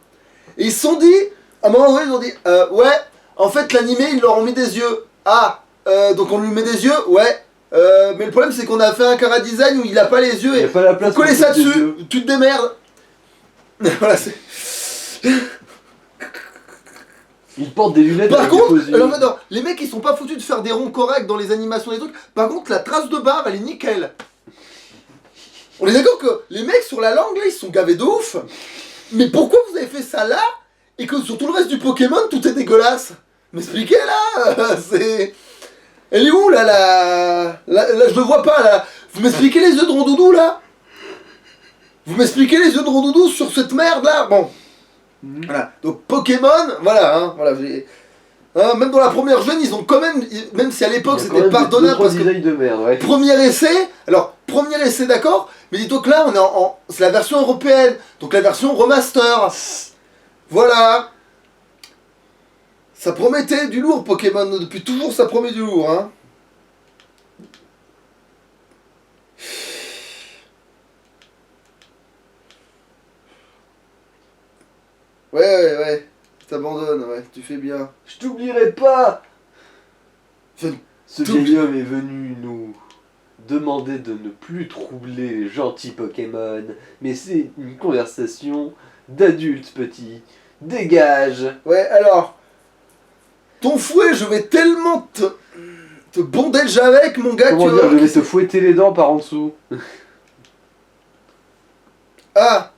Et ils se sont dit, à un moment donné, ils ont dit, ouais, en fait, l'animé, ils leur ont mis des yeux. Ah, donc on lui met des yeux, ouais. Mais le problème, c'est qu'on a fait un cara design où il a pas les yeux. Il y a pas la place faut coller pour ça mettre des dessus, yeux. tu te démerdes. Voilà, c'est... Ils portent des lunettes Par avec contre, des faux yeux. alors non, les mecs ils sont pas foutus de faire des ronds corrects dans les animations des trucs. Par contre, la trace de barbe elle est nickel. On est d'accord que les mecs sur la langue là ils sont gavés de ouf. Mais pourquoi vous avez fait ça là et que sur tout le reste du Pokémon tout est dégueulasse? M'expliquez là. C'est... Elle est où là là je le vois pas là. Vous m'expliquez les yeux de Rondoudou là? Vous m'expliquez les yeux de Rondoudou sur cette merde là? Bon. Voilà, donc Pokémon, voilà, hein, voilà, même dans la première gêne, ils ont quand même si à l'époque c'était pardonnable parce que de merde, ouais. premier essai d'accord, mais dis-toi que là on est c'est la version européenne, donc la version remaster, voilà, ça promettait du lourd Pokémon, depuis toujours ça promet du lourd, hein. Ouais, t'abandonnes, ouais, tu fais bien. Je t'oublierai pas. Je Ce vieil homme est venu nous demander de ne plus troubler les gentils Pokémon, mais c'est une conversation d'adultes petits. Dégage. Ouais, alors, ton fouet, je vais tellement te bondage avec, mon gars. Comment dire, je vais te fouetter les dents par en dessous. Ah,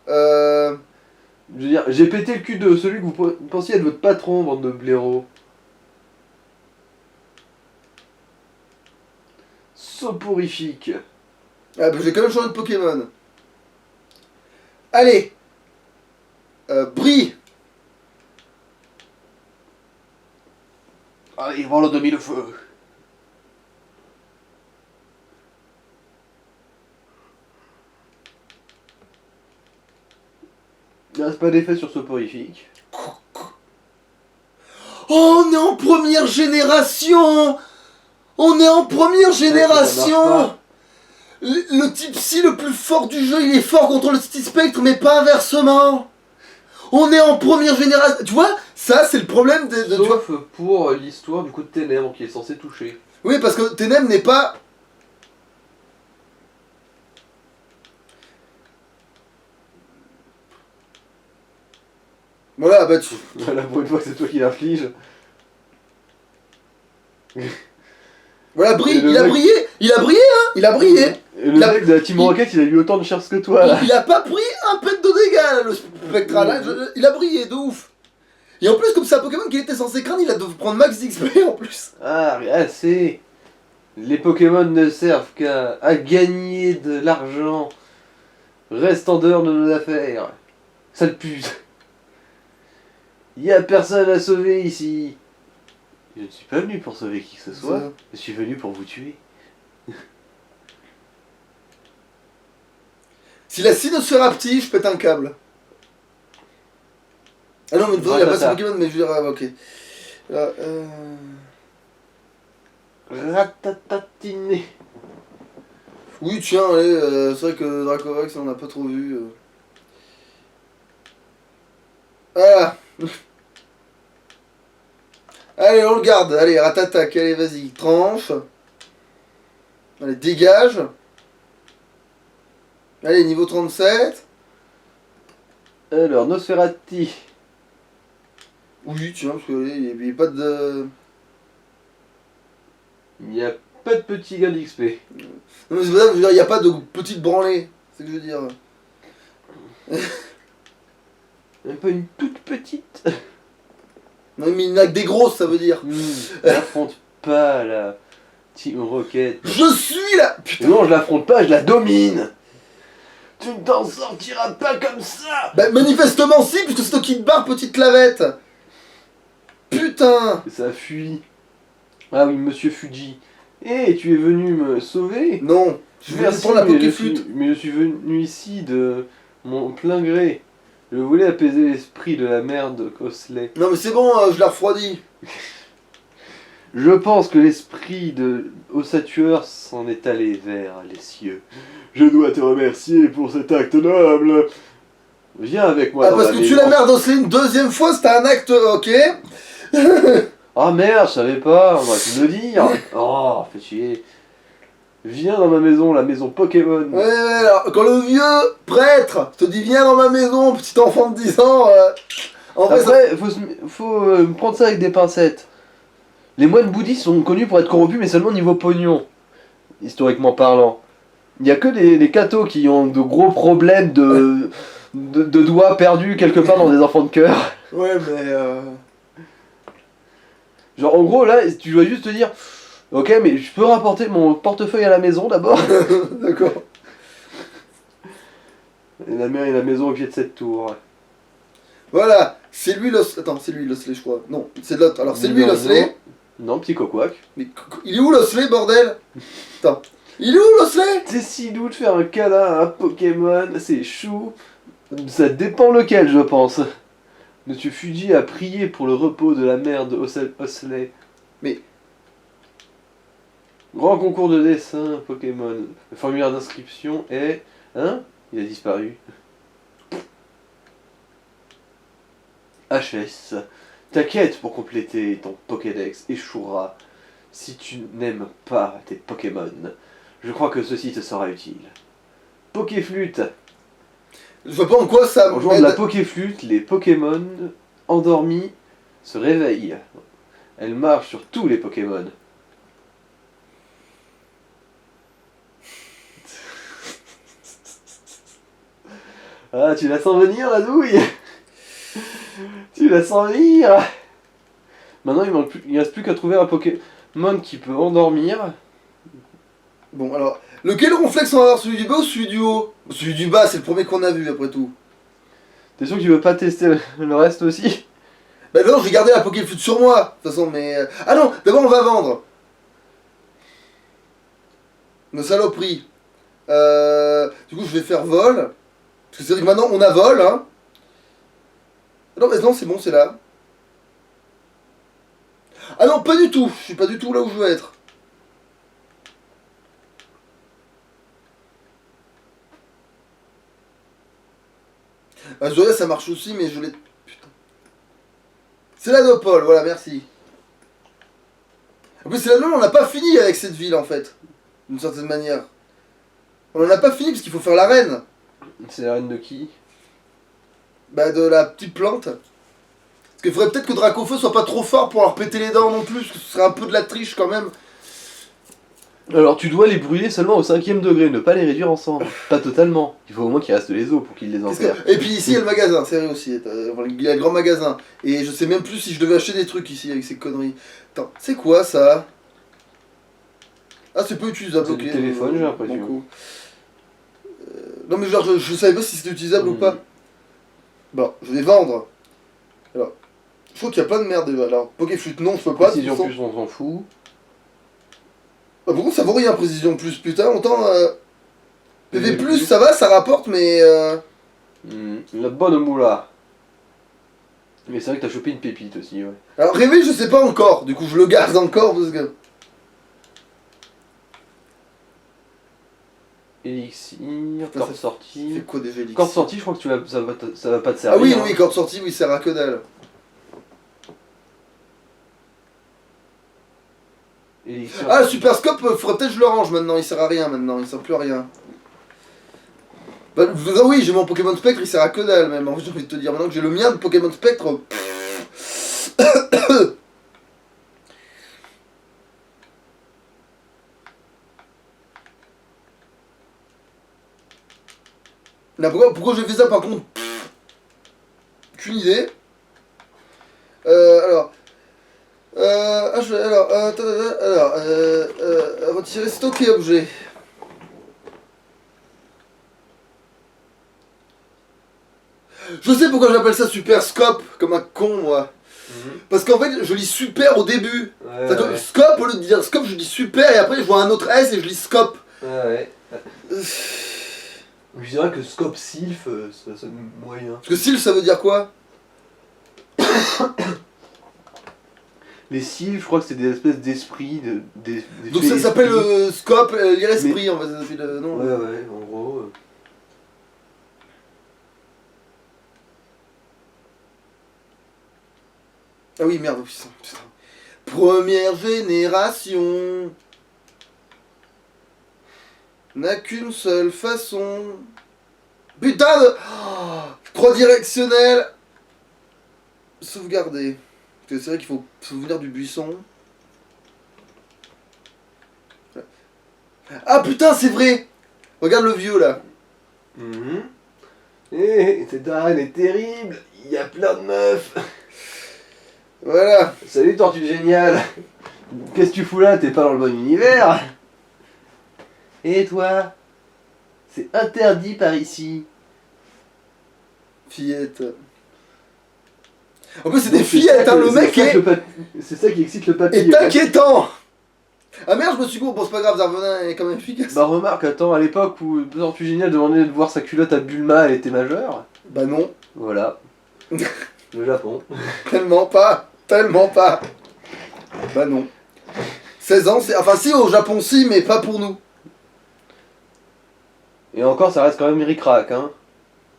Je veux dire, j'ai pété le cul de celui que vous pensiez être votre patron, bande de blaireaux. Soporifique. Ah, bah, j'ai quand même changé de Pokémon. Allez, Brie. Allez, voilà demi le feu. Il reste pas d'effet sur soporifique. Oh, on est en première génération. On est en première génération. Le type si le plus fort du jeu, il est fort contre le City Spectre, mais pas inversement. On est en première génération. Tu vois, ça c'est le problème de Sauf pour l'histoire du coup de ténèbres qui est censé toucher. Oui, parce que Ténèbres n'est pas... Voilà, bah tu... Voilà, pour une fois que c'est toi qui l'inflige. Voilà, il a brillé, hein. il a brillé. Et le mec de la Team Rocket, il a eu autant de chance que toi là. Il a pas pris un pet de dégâts, là, le spectral. Hein. Il a brillé, de ouf. Et en plus, comme c'est un Pokémon qui était censé craindre, il a dû prendre max d'XP en plus. Ah, assez. Les Pokémon ne servent qu'à gagner de l'argent. Reste en dehors de nos affaires. Sale pute. Y a personne à sauver ici. Je ne suis pas venu pour sauver qui que ce soit. Je suis venu pour vous tuer. Si la Sinosferapti, je pète un câble. Ah non, mais il n'y a pas ce Pokémon, mais je veux dire, ok. Ratatatiné. Oui, tiens, allez, c'est vrai que Dracorex, on n'a pas trop vu. Voilà. Allez, on le garde. Allez, Ratatac, allez, vas-y, tranche. Allez, dégage. Allez, niveau 37. Alors, Nosferati. Oui, tiens, parce qu'il n'y a pas de... Il n'y a pas de petit gain d'XP. Non, mais c'est pas ça, je veux dire, il n'y a pas de petite branlée. C'est ce que je veux dire. Même pas une toute petite. Non, mais il n'y en a que des grosses, ça veut dire. J'affronte pas la Team Rocket. Je suis là. Putain. Non, je l'affronte pas, je la domine. Tu ne t'en sortiras pas comme ça. Bah, manifestement si, puisque c'est toi qui te barre, petite clavette. Putain. Ça fuit. Ah oui, monsieur Fuji. Eh, tu es venu me sauver? Non, je viens de Merci, prendre la mais Pokéflute. mais je suis venu ici de mon plein gré. Je voulais apaiser l'esprit de la merde Cosley. Non mais c'est bon, je l'ai refroidi. Je pense que l'esprit de Ossatueur s'en est allé vers les cieux. Je dois te remercier pour cet acte noble. Viens avec moi Ah dans parce la que maison. tu la merde Osley une deuxième fois, c'était un acte, ok. Ah merde, je savais pas, on va te le dire. Oh, fais chier. Viens dans ma maison, la maison Pokémon. Ouais, alors quand le vieux prêtre te dit viens dans ma maison, petit enfant de 10 ans, en vrai ça... Après, faut prendre ça avec des pincettes. Les moines bouddhistes sont connus pour être corrompus, mais seulement niveau pognon, historiquement parlant. Il n'y a que les cathos qui ont de gros problèmes de doigts perdus quelque part dans des enfants de cœur. Ouais mais... Genre en gros là, tu dois juste te dire, ok mais je peux rapporter mon portefeuille à la maison d'abord. D'accord. Et la maison au pied de cette tour. Voilà, c'est lui l'Osley... Attends, c'est lui l'Osley je crois. Non, c'est l'autre. Alors c'est lui l'Osley. Non, petit coquac. Mais il est où l'Osley bordel? Attends. Il est où l'Osley? C'est si doux de faire un câlin à un Pokémon, c'est chou. Ça dépend lequel, je pense. Monsieur Fuji a prié pour le repos de la mère de Osley. Mais... Grand concours de dessin Pokémon. Le formulaire d'inscription est... Hein? Il a disparu. HS. Ta quête pour compléter ton Pokédex échouera si tu n'aimes pas tes Pokémon. Je crois que ceci te sera utile. Pokéflûte. Je vois pas en quoi ça En jouant de la Pokéflûte, les Pokémon endormis se réveillent. Elle marche sur tous les Pokémon. Ah, tu la sens venir la douille? Tu la sens venir? Maintenant, il ne reste plus qu'à trouver un Pokémon qui peut endormir. Bon alors, lequel ronflex on va avoir, celui du bas ou celui du haut? Celui du bas c'est le premier qu'on a vu après tout. T'es sûr que tu veux pas tester le reste aussi? Bah non, je vais garder la Pokéflute sur moi, de toute façon, mais... Ah non, d'abord on va vendre. Nos saloperies. Du coup je vais faire vol. Parce que c'est vrai que maintenant on a vol, hein. Non mais non, c'est bon, c'est là. Ah non, pas du tout, je suis pas du tout là où je veux être. Ah, Zoya ça marche aussi, mais je l'ai... Putain. C'est la Nopole, voilà, merci. En plus, c'est la Nopole, on n'a pas fini avec cette ville en fait. D'une certaine manière. On en a pas fini parce qu'il faut faire la reine. C'est la reine de qui? Bah, de la petite plante. Parce qu'il faudrait peut-être que Dracofeu soit pas trop fort pour leur péter les dents non plus, parce que ce serait un peu de la triche quand même. Alors tu dois les brûler seulement au 5e degré, ne pas les réduire en cendres. Pas totalement. Il faut au moins qu'il reste les os pour qu'ils les enterrent. Et puis ici il y a le magasin, c'est vrai aussi. Il y a le grand magasin. Et je sais même plus si je devais acheter des trucs ici avec ces conneries. Attends, c'est quoi ça? Ah, c'est pas utilisable, C'est ok. du téléphone, j'ai l'impression. Bon coup. Non mais genre je savais pas si c'était utilisable ou pas. Bon, je vais vendre. Alors, je trouve qu'il y a plein de merde déjà. Alors, Pokéflute, non, je peux pas. Précision de toute plus, façon. on s'en fout. Ah, par contre, ça vaut rien, Précision Plus. Putain, autant. PV PV+, Plus, ça va, ça rapporte, mais. La bonne moula. Mais c'est vrai que t'as chopé une pépite aussi, ouais. Alors, rêver, je sais pas encore. Du coup, je le garde encore parce que. Élixir, Putain, corde C'est sortie. quoi déjà, Elixir? Corde sortie, je crois que ça va pas te Ah servir. oui, hein. oui, corde sortie, oui, ça sert à que dalle. Élixir. Ah, le Super Scope, faudrait peut-être que je le range maintenant. Il sert à rien maintenant, il sert plus à rien. Bah, oui, j'ai mon Pokémon Spectre, il sert à que dalle même. En fait, j'ai envie de te dire, maintenant que j'ai le mien de Pokémon Spectre. Là, pourquoi j'ai fait ça par contre? Aucune idée. Alors. Retirer stocker objet. Je sais pourquoi j'appelle ça Super Scope, comme un con moi. Parce qu'en fait, je lis super au début. Ouais, C'est-à-dire que ouais. Scope, au lieu de dire Scope, je dis super et après je vois un autre S et je lis Scope. Ouais. Je dirais que Scope Sylph, ça sonne moyen. Parce que Sylph, ça veut dire quoi? Les Sylph, je crois que c'est des espèces d'esprits. Donc ça s'appelle Scope, lire esprit en fait, ça s'appelle non. Ouais, en gros. Ah oui, merde, putain. Première génération n'a qu'une seule façon. Putain de. Oh, 3 directionnels. Sauvegarder. Parce que c'est vrai qu'il faut se souvenir du buisson. Ah putain, c'est vrai. Regarde le vieux là. Cette arène est terrible, il y a plein de meufs. Voilà. Salut Tortue Génial. Qu'est-ce que tu fous là? T'es pas dans le bon univers. Et toi? C'est interdit par ici. Fillette. En plus, c'est des fillettes, hein, le mec est. C'est ça qui excite le papy. est inquiétant. Ah merde, je me suis coupé, bon c'est pas grave, Zarvenin est quand même efficace. Bah remarque, attends, à l'époque où Tortue Génial demandait de voir sa culotte à Bulma, elle était majeure. Bah non, Voilà. Le Japon. tellement pas, tellement pas. Bah non. 16 ans, c'est. Enfin, si, au Japon, si, mais pas pour nous. Et encore, ça reste quand même ric-rac, hein.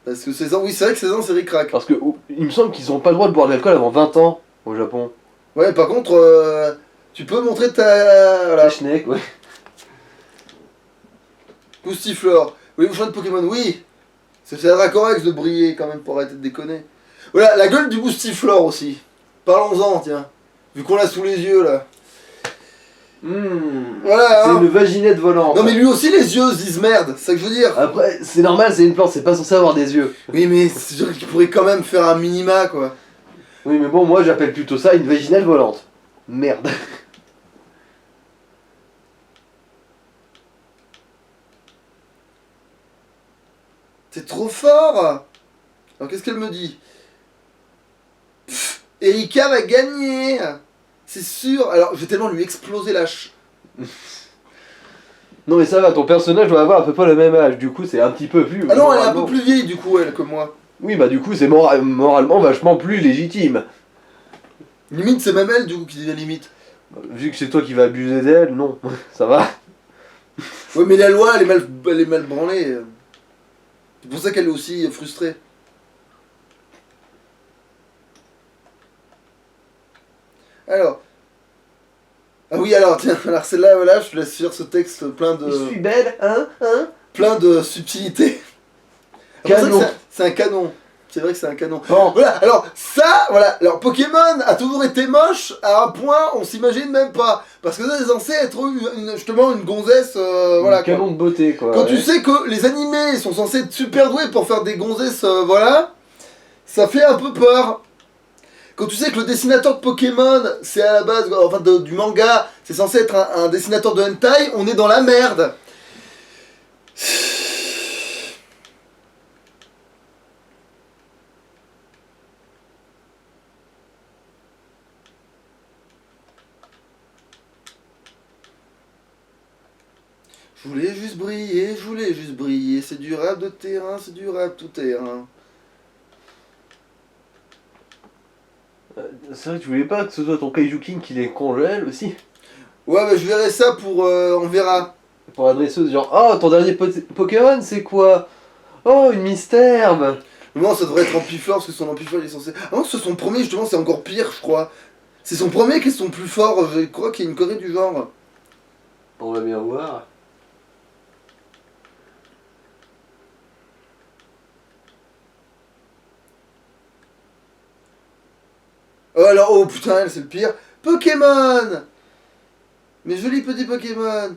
Parce que 16 ans, oui, c'est vrai que 16 ans, c'est ric-rac. Parce que il me semble qu'ils ont pas le droit de boire de l'alcool avant 20 ans au Japon. Ouais, par contre, tu peux montrer ta. Voilà. La schneck, ouais. Boostiflore. Oui, vous de Pokémon, oui. C'est la Dracorex de briller quand même pour arrêter de déconner. Voilà, la gueule du Boostiflore aussi. Parlons-en, tiens. Vu qu'on l'a sous les yeux là. Voilà, C'est hein. une vaginette volante. Non mais lui aussi les yeux se disent merde, c'est ça que je veux dire. Après, c'est normal, c'est une plante, c'est pas censé avoir des yeux. Oui mais c'est sûr qu'il pourrait quand même faire un minima quoi. Oui, mais bon, moi j'appelle plutôt ça une vaginette volante. Merde. C'est trop fort. Alors qu'est-ce qu'elle me dit? Pff, Erika va gagner. C'est sûr. Alors je vais tellement lui exploser la Non mais ça va, ton personnage doit avoir à peu près le même âge, du coup c'est un petit peu plus... Ah non, elle est un moralement- peu plus vieille du coup elle que moi. Oui, bah du coup c'est moralement vachement plus légitime. Limite c'est même elle du coup qui devient limite. Vu que c'est toi qui vas abuser d'elle, non, ça va. Ouais mais la loi elle est mal branlée. C'est pour ça qu'elle est aussi frustrée. Alors. Ah oui alors tiens, alors celle-là voilà, je te laisse faire ce texte plein de. Je suis belle, hein. Plein de subtilités. Canon. C'est un canon. C'est vrai que c'est un canon. Bon. Voilà, alors ça, voilà, alors Pokémon a toujours été moche à un point on s'imagine même pas. Parce que ça c'est censé être justement une gonzesse, voilà. Un canon de beauté, quoi. Quand ouais. tu sais que les animés sont censés être super doués pour faire des gonzesses, voilà, ça fait un peu peur. Quand tu sais que le dessinateur de Pokémon, c'est à la base, enfin du manga, c'est censé être un dessinateur de hentai, on est dans la merde. Je voulais juste briller, c'est du rap de terrain, c'est du rap tout terrain. C'est vrai que tu voulais pas que ce soit ton Kaiju King qui les congèle aussi? Ouais, bah je verrai ça pour... on verra. Pour la dresseuse, genre, oh, ton dernier Pokémon, c'est quoi? Oh, une Misterbe! Non, ça devrait être Ampiflore, parce que son Ampiflore il est censé... Ah non, c'est son premier, justement, c'est encore pire, je crois. C'est son premier qui est son plus fort, je crois qu'il y a une connerie du genre. On va bien voir. Oh alors, oh putain, c'est le pire. Pokémon! Mes jolis petits Pokémon.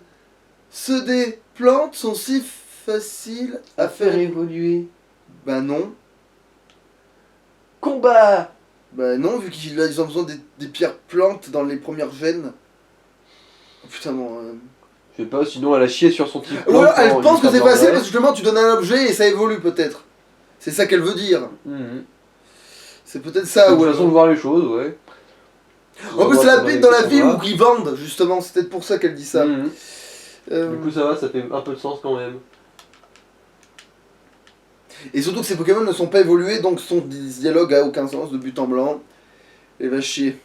Ceux des plantes sont si faciles à faire... évoluer. Bah non. Combat! Bah non, vu qu'ils ils ont besoin des pierres plantes dans les premières gènes. Oh, putain, bon... Je sais pas, sinon elle a chié sur son type. Ou alors, elle pense que c'est facile parce que justement tu donnes un objet et ça évolue peut-être. C'est ça qu'elle veut dire. C'est peut-être ça. C'est une Ou façon de voir les choses, ouais. en plus, elle habite dans la ville où ils vendent, justement. C'est peut-être pour ça qu'elle dit ça. Du coup, ça va, ça fait un peu de sens quand même. Et surtout que ces Pokémon ne sont pas évolués, donc son dialogue a aucun sens de but en blanc. Et va chier.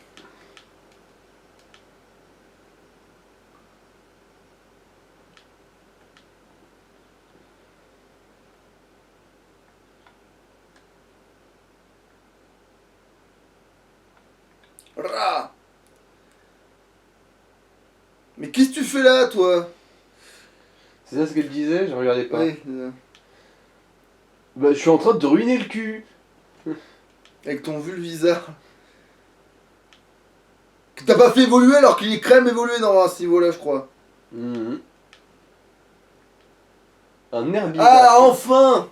Rah. Mais qu'est-ce que tu fais là, toi? C'est ça ce qu'elle disait, je regardais pas. Oui, Bah, je suis en train de te ruiner le cul. avec ton vulvisard. Que t'as pas fait évoluer alors qu'il est crème évolué dans ce niveau-là, je crois. Un herbivore. Ah, enfin!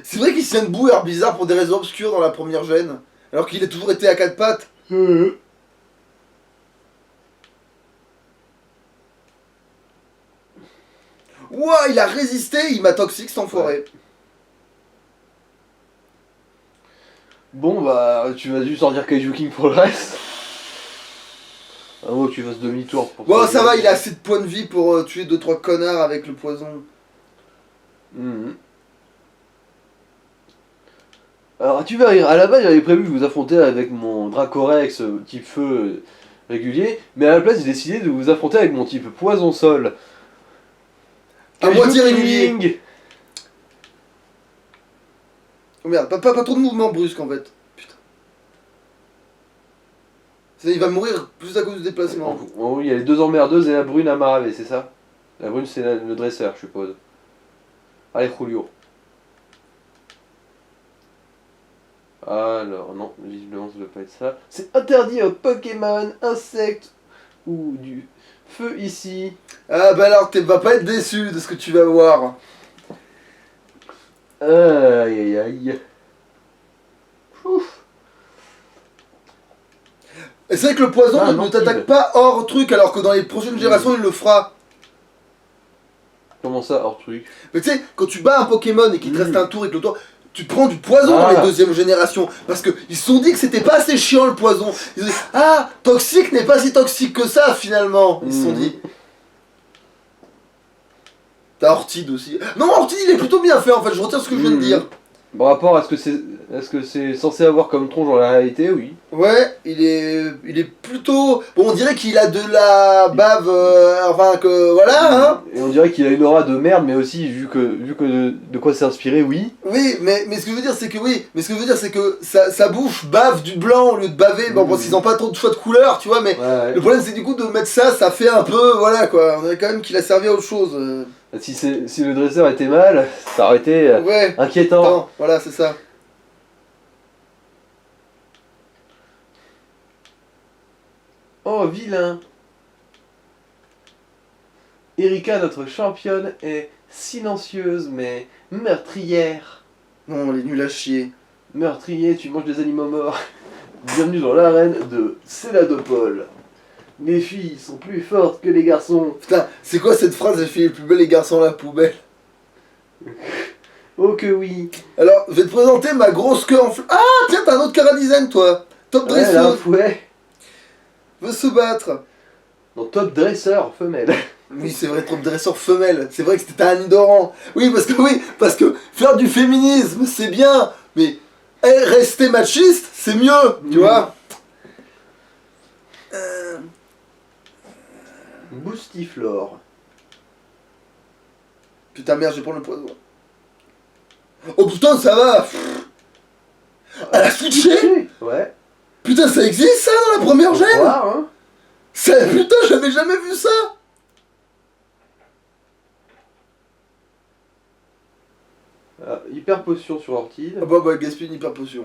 C'est vrai qu'il se tient debout, Herbizarre, pour des raisons obscures dans la première gêne. Alors qu'il a toujours été à quatre pattes. Ouah, il a résisté, il m'a toxique cet enfoiré. Ouais. Bon, bah, tu vas juste sortir Kaiju King pour le reste. À moins que tu fasses demi-tour pour Bon, ça va, il a assez de points de vie pour tuer 2-3 connards avec le poison. Alors, tu vas rire, à la base j'avais prévu de vous affronter avec mon Dracorex type feu régulier, mais à la place j'ai décidé de vous affronter avec mon type poison-sol. À moitié Kaiju régulier. King. Oh merde, pas trop de mouvements brusques en fait. Putain. Il va mourir plus à cause du déplacement. En haut, il y a les deux emmerdeuses et la brune à Maravé, c'est ça? La brune c'est le dresseur, je suppose. Allez, Julio. Alors, non, visiblement ça ne doit pas être ça. C'est interdit aux Pokémon, insectes ou du feu ici. Ah bah alors, vas pas être déçu de ce que tu vas voir. Aïe aïe aïe. Ouf. Et c'est vrai que le poison Ah, ne non, t'attaque Yves. pas hors truc, alors que dans les prochaines générations il le fera. Comment ça, hors truc? Mais tu sais, quand tu bats un Pokémon et qu'il te reste un tour et que le tour, tu prends du poison dans les deuxièmes générations. Parce qu'ils se sont dit que c'était pas assez chiant le poison. Ils ont dit, ah, toxique n'est pas si toxique que ça finalement. Ils se sont dit. T'as Ortide aussi. Non, Ortide il est plutôt bien fait en fait, je retire ce que je viens de dire. Par rapport à ce que c'est censé avoir comme tronche dans la réalité, oui. Ouais, il est plutôt... Bon, on dirait qu'il a de la bave, enfin que... Voilà, hein. Et on dirait qu'il a une aura de merde, mais aussi, vu que de quoi c'est inspiré, oui. Oui, mais ce que je veux dire, c'est que sa bouche bave du blanc au lieu de baver. Bon, parce qu'ils ont pas trop de choix de couleurs, tu vois, mais Ouais. le problème, c'est du coup de mettre ça, ça fait un peu, voilà quoi. On dirait quand même qu'il a servi à autre chose. Si le dresseur était mal, ça aurait été Ouais, inquiétant. attends, voilà, c'est ça. Oh, vilain. Erika, notre championne, est silencieuse mais meurtrière. Non, les nuls à chier. Meurtrier, tu manges des animaux morts. Bienvenue dans l'arène de Céladopole. Les filles sont plus fortes que les garçons. Putain, c'est quoi cette phrase? Elle fait les plus belles les garçons à la poubelle. Oh que oui. Alors, je vais te présenter ma grosse queue en Ah, tiens, t'as un autre Caradisen, toi. Top Ouais, là, dresseuse. fouet. Veut se battre. Non, top dresseur femelle. Oui, c'est vrai, top dresseur femelle. C'est vrai que c'était un idorant. Oui, parce que faire du féminisme, c'est bien. Mais rester machiste, c'est mieux. Tu vois. Boostiflore. Putain, merde, je vais prendre le poison. Oh putain, ça va. Elle a switché. Ouais. Putain, ça existe ça dans la première Faut gêne. croire, hein. Putain, j'avais jamais vu ça. Ah, hyper potion sur Ortide. Ah bah, gaspille une hyper potion.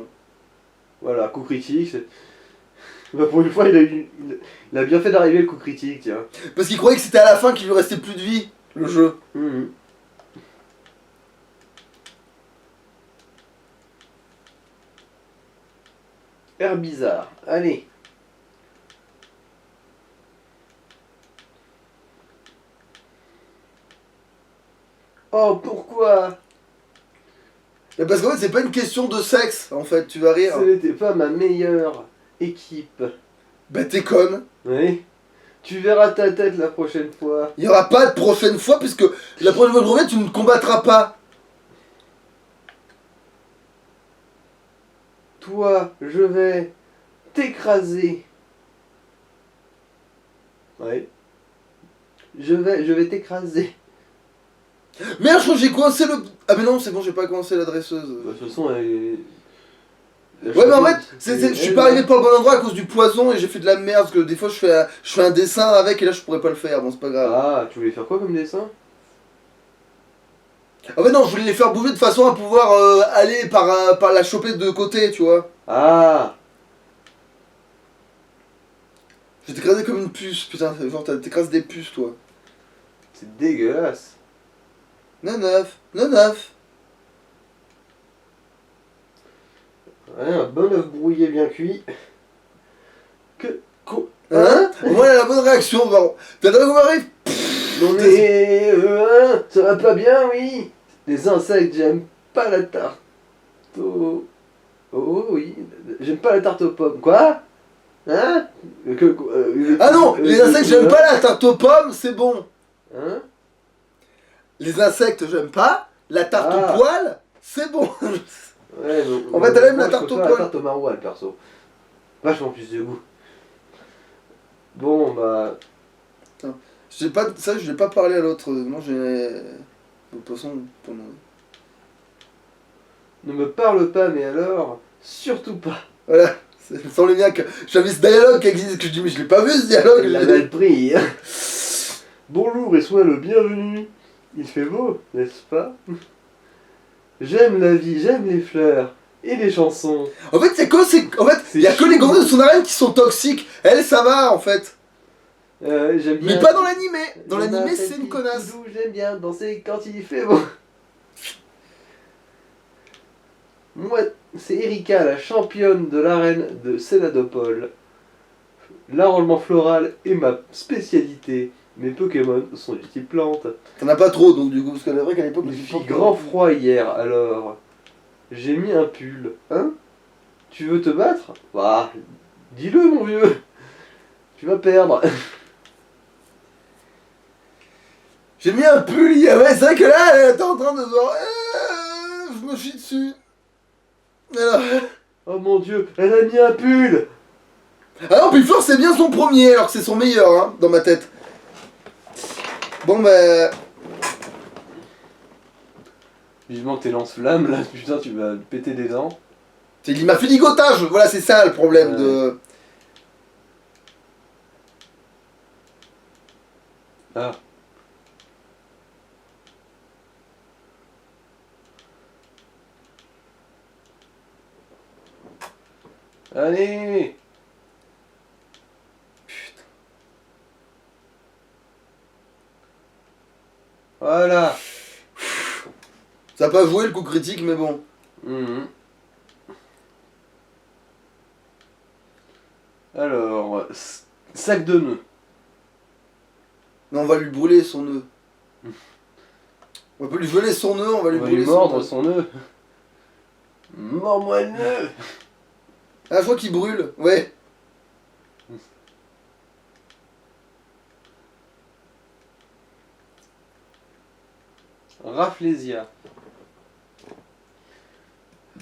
Voilà, coup critique. Bah pour une fois, il a bien fait d'arriver le coup critique, tiens. Parce qu'il croyait que c'était à la fin qu'il lui restait plus de vie, le jeu. Air bizarre. Allez. Oh, pourquoi? Mais parce qu'en fait, c'est pas une question de sexe, en fait, tu vas rire. Ce n'était pas ma meilleure équipe. Bah, t'es conne. Oui. Tu verras ta tête la prochaine fois. Il y aura pas de prochaine fois, puisque la prochaine fois tu ne combattras pas. Toi, je vais t'écraser. Ouais. Je vais t'écraser. Merde, je crois que j'ai coincé le. Ah, mais non, c'est bon, j'ai pas coincé la dresseuse. Bah, de toute façon, elle... Ouais, mais en fait, je suis pas arrivé par le bon endroit à cause du poison et j'ai fait de la merde. Parce que des fois, je fais un dessin avec et là, je pourrais pas le faire. Bon, c'est pas grave. Ah, tu voulais faire quoi comme dessin? Ah, ouais, non, je voulais les faire bouffer de façon à pouvoir aller par la choper de côté, tu vois. Ah. Je vais t'écraser comme une puce, putain, genre t'écrases des puces toi. C'est dégueulasse. Non neuf, non neuf. Ouais, un bon œuf brouillé bien cuit. Hein? Au moins, elle a la bonne réaction, bon. T'as le droit arrive. Non mais... ça va pas bien, oui. Les insectes, j'aime pas la tarte aux... Oh oui, j'aime pas la tarte aux pommes. Quoi? Hein? Ah non, les insectes, j'aime pas la tarte aux pommes, c'est bon. Hein? Les insectes, j'aime pas. La tarte aux poils, c'est bon. Ouais, en fait, elle aime la tarte aux poils. La tarte au maroilles, perso. Vachement plus de goût. Bon, bah... Je l'ai pas parlé à l'autre. Non, j'ai... De toute façon, pour moi. Ne me parle pas, mais alors... Surtout pas. Voilà. Sans les miens que... J'avais ce dialogue qui existe, que je dis, mais je l'ai pas vu ce dialogue. Il l'a mal pris. Bonjour et sois le bienvenu. Il fait beau, n'est-ce pas? J'aime la vie, j'aime les fleurs et les chansons. En fait, il y a que les gonds de son arène qui sont toxiques. Elle, ça va, en fait. J'aime bien. Mais pas dans l'animé. Dans l'animé, c'est une connasse. Doudou, j'aime bien danser quand il fait beau. Moi, c'est Erika, la championne de l'arène de Céladopole. L'arrangement floral est ma spécialité. Mes Pokémon sont du type plante. T'en as pas trop, donc du coup, parce que c'est vrai qu'à l'époque, Il fit grand froid hier, alors j'ai mis un pull. Hein? Tu veux te battre? Bah, dis-le, mon vieux. Tu vas perdre. J'ai mis un pull hier. Ouais, c'est vrai que là, t'es en train de voir. Je me chie dessus. Alors... Oh mon dieu, elle a mis un pull. Ah non, Pulfleur, c'est bien son premier, alors que c'est son meilleur, hein, dans ma tête. Bon bah... Vivement tes lance-flammes là, putain, tu vas péter des dents. Il m'a fait ligotage, voilà, c'est ça le problème de... Ah. Allez. Putain. Voilà. Ça a pas joué le coup critique, mais bon. Mhm. Alors, sac de nœuds. Mais on va lui brûler son nœud. On va pas lui voler son nœud, on va lui On va brûler lui mordre son nœud. son nœud. Mords-moi le nœud. Ah, je vois qu'il brûle, ouais. Rafflesia.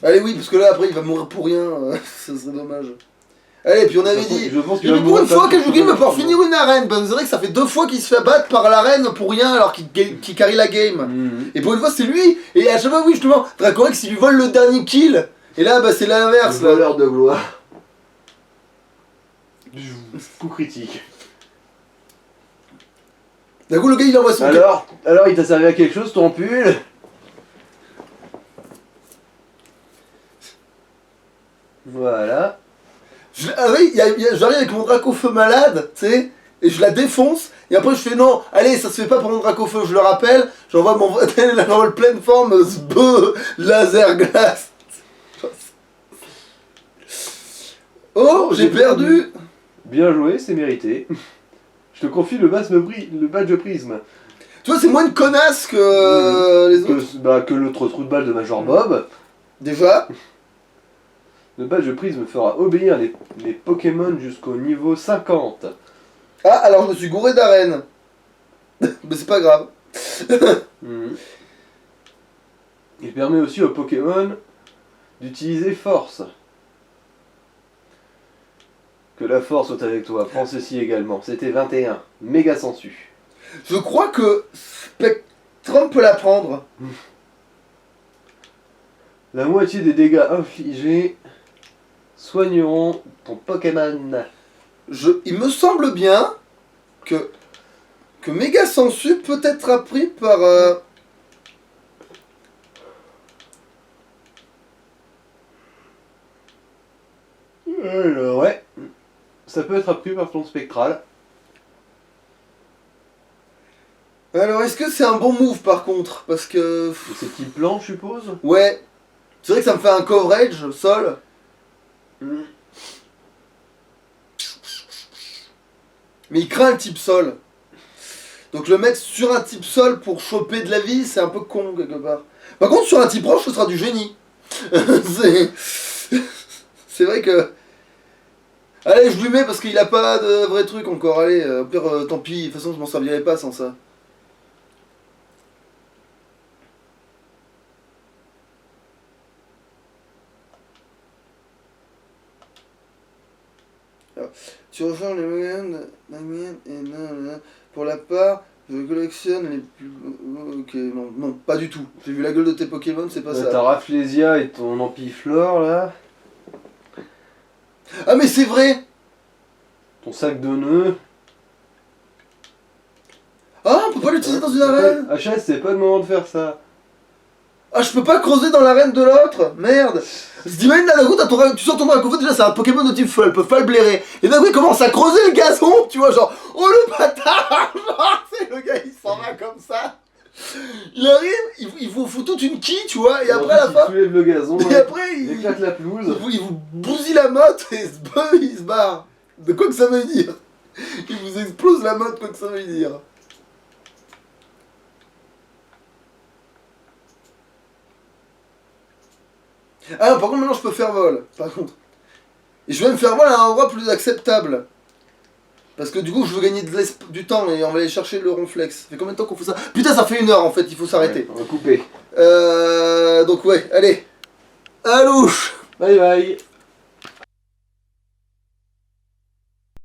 Allez, oui, parce que là, après, il va mourir pour rien. Ça serait dommage. Allez, puis on avait dit... Je pense Et qu'il va pour mourir une fois, parce que Kajukin va pouvoir je- finir une arène. Parce que c'est vrai que ça fait 2 fois qu'il se fait battre par l'arène pour rien alors qu'il carry la game. Mhm. Et pour une fois, c'est lui. Et à chaque fois, oui, justement, Dracorex, il lui vole le dernier kill. Et là, bah, c'est l'inverse. Le voleur de gloire. Coup critique. D'un coup, le gars, il envoie son... Alors, il t'a servi à quelque chose ton pull? Voilà. J'arrive avec mon Dracofeu malade, tu sais, et je la défonce, et après je fais non, allez, ça se fait pas pour mon Dracofeu, je le rappelle, j'envoie mon la pleine forme, sbeu, laser glace. Oh, j'ai perdu. Bien joué, c'est mérité. Je te confie le badge prisme. Tu vois, c'est moins une connasse que les autres. Que l'autre trou de balle de Major Bob. Déjà. Le badge prisme fera obéir les Pokémon jusqu'au niveau 50. Ah, alors je me suis gouré d'arène. Mais c'est pas grave. Mhm. Il permet aussi aux Pokémon d'utiliser Force. Que la Force soit avec toi. Prends ceci également. C'était 21. Méga sensu. Je crois que Spectrum peut la prendre. La moitié des dégâts infligés soigneront ton Pokémon. Il me semble bien que Méga Sensu peut être appris par... Alors, ouais. Ça peut être appris par ton spectral. Alors, est-ce que c'est un bon move par contre? Parce que... C'est type plan, je suppose. Ouais. C'est vrai que ça me fait un coverage sol. Mais il craint le type sol. Donc le mettre sur un type sol pour choper de la vie, c'est un peu con quelque part. Par contre, sur un type roche, ce sera du génie. C'est vrai que... Allez, je lui mets parce qu'il a pas de vrai truc encore. Allez, au pire, tant pis. De toute façon, je m'en servirai pas sans ça. Alors, tu rejoins les moyennes et non. Pour la part, je collectionne les plus... Ok, non, pas du tout. J'ai vu la gueule de tes Pokémon, c'est pas ça. Ta Rafflesia et ton Ampiflore là. Ah mais c'est vrai. Ton sac de nœuds. Ah, on peut pas l'utiliser dans une arène. HS, c'est pas le moment de faire ça. Ah, je peux pas creuser dans l'arène de l'autre. Merde. T'imagines là, d'un coup, tu sors ton Dracofeu, déjà c'est un Pokémon de type feu, elle peut pas le blairer. Et d'un coup, il commence à creuser le gazon, tu vois, genre, oh le bâtard. Genre, c'est le gars, il s'en va comme ça. Il arrive, il vous fout toute une quille, tu vois, et après à la fin... Il soulève le gazon, Et après, il éclate la pelouse. il vous bousille la motte et il se barre. De quoi que ça veut dire? Il vous explose la motte, quoi que ça veut dire. Ah, par contre, maintenant je peux faire vol, par contre. Et je vais me faire vol à un endroit plus acceptable. Parce que du coup, je veux gagner du temps et on va aller chercher le ronflex. Ça fait combien de temps qu'on fait ça? Putain, ça fait 1 heure en fait, il faut s'arrêter. Ouais, on va couper. Donc ouais, allez. À louche. Bye bye.